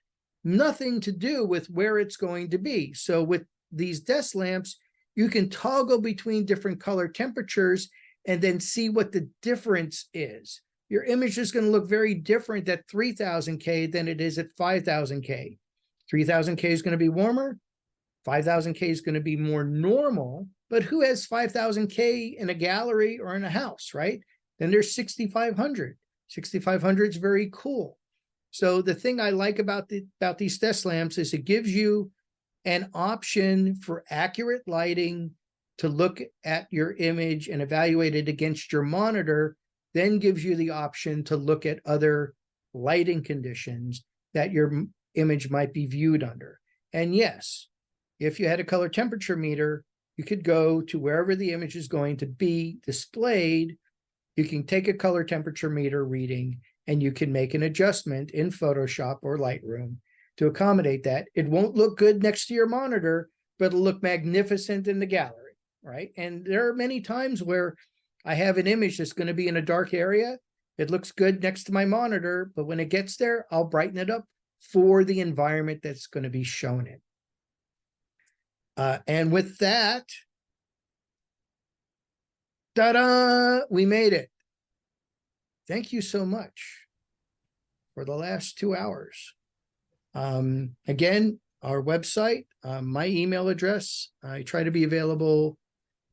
Nothing to do with where it's going to be. So with these desk lamps, you can toggle between different color temperatures and then see what the difference is. Your image is going to look very different at 3000K than it is at 5000K. 3000K is going to be warmer. 5000K is going to be more normal. But who has 5000K in a gallery or in a house, right? Then there's 6500. 6500 is very cool. So the thing I like about these test lamps is it gives you an option for accurate lighting to look at your image and evaluate it against your monitor, then gives you the option to look at other lighting conditions that your image might be viewed under. And yes, if you had a color temperature meter, you could go to wherever the image is going to be displayed. You can take a color temperature meter reading and you can make an adjustment in Photoshop or Lightroom to accommodate that. It won't look good next to your monitor, but it'll look magnificent in the gallery, right? And there are many times where I have an image that's going to be in a dark area. It looks good next to my monitor, but when it gets there, I'll brighten it up for the environment that's going to be shown in. And with that, ta-da, we made it. Thank you so much for the last 2 hours. Again, our website, my email address, I try to be available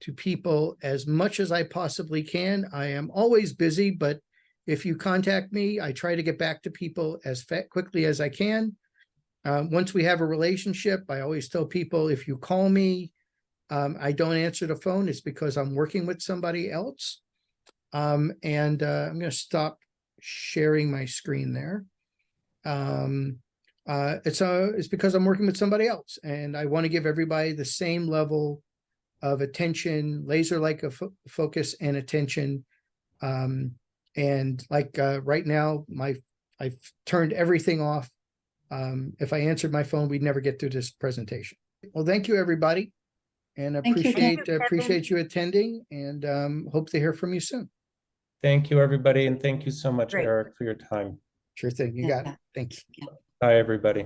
to people as much as I possibly can. I am always busy, but if you contact me, I try to get back to people as quickly as I can. Once we have a relationship, I always tell people, if you call me, I don't answer the phone, it's because I'm working with somebody else. I'm going to stop sharing my screen there. It's because I'm working with somebody else, and I want to give everybody the same level of attention, laser-like focus and attention. And like right now, I've turned everything off. If I answered my phone, we'd never get through this presentation. Well, thank you, everybody, and appreciate you attending, and hope to hear from you soon.
Thank you, everybody, and thank you so much,
Great.
Eric, for your time.
Sure thing. You got it. Thanks.
Bye, everybody.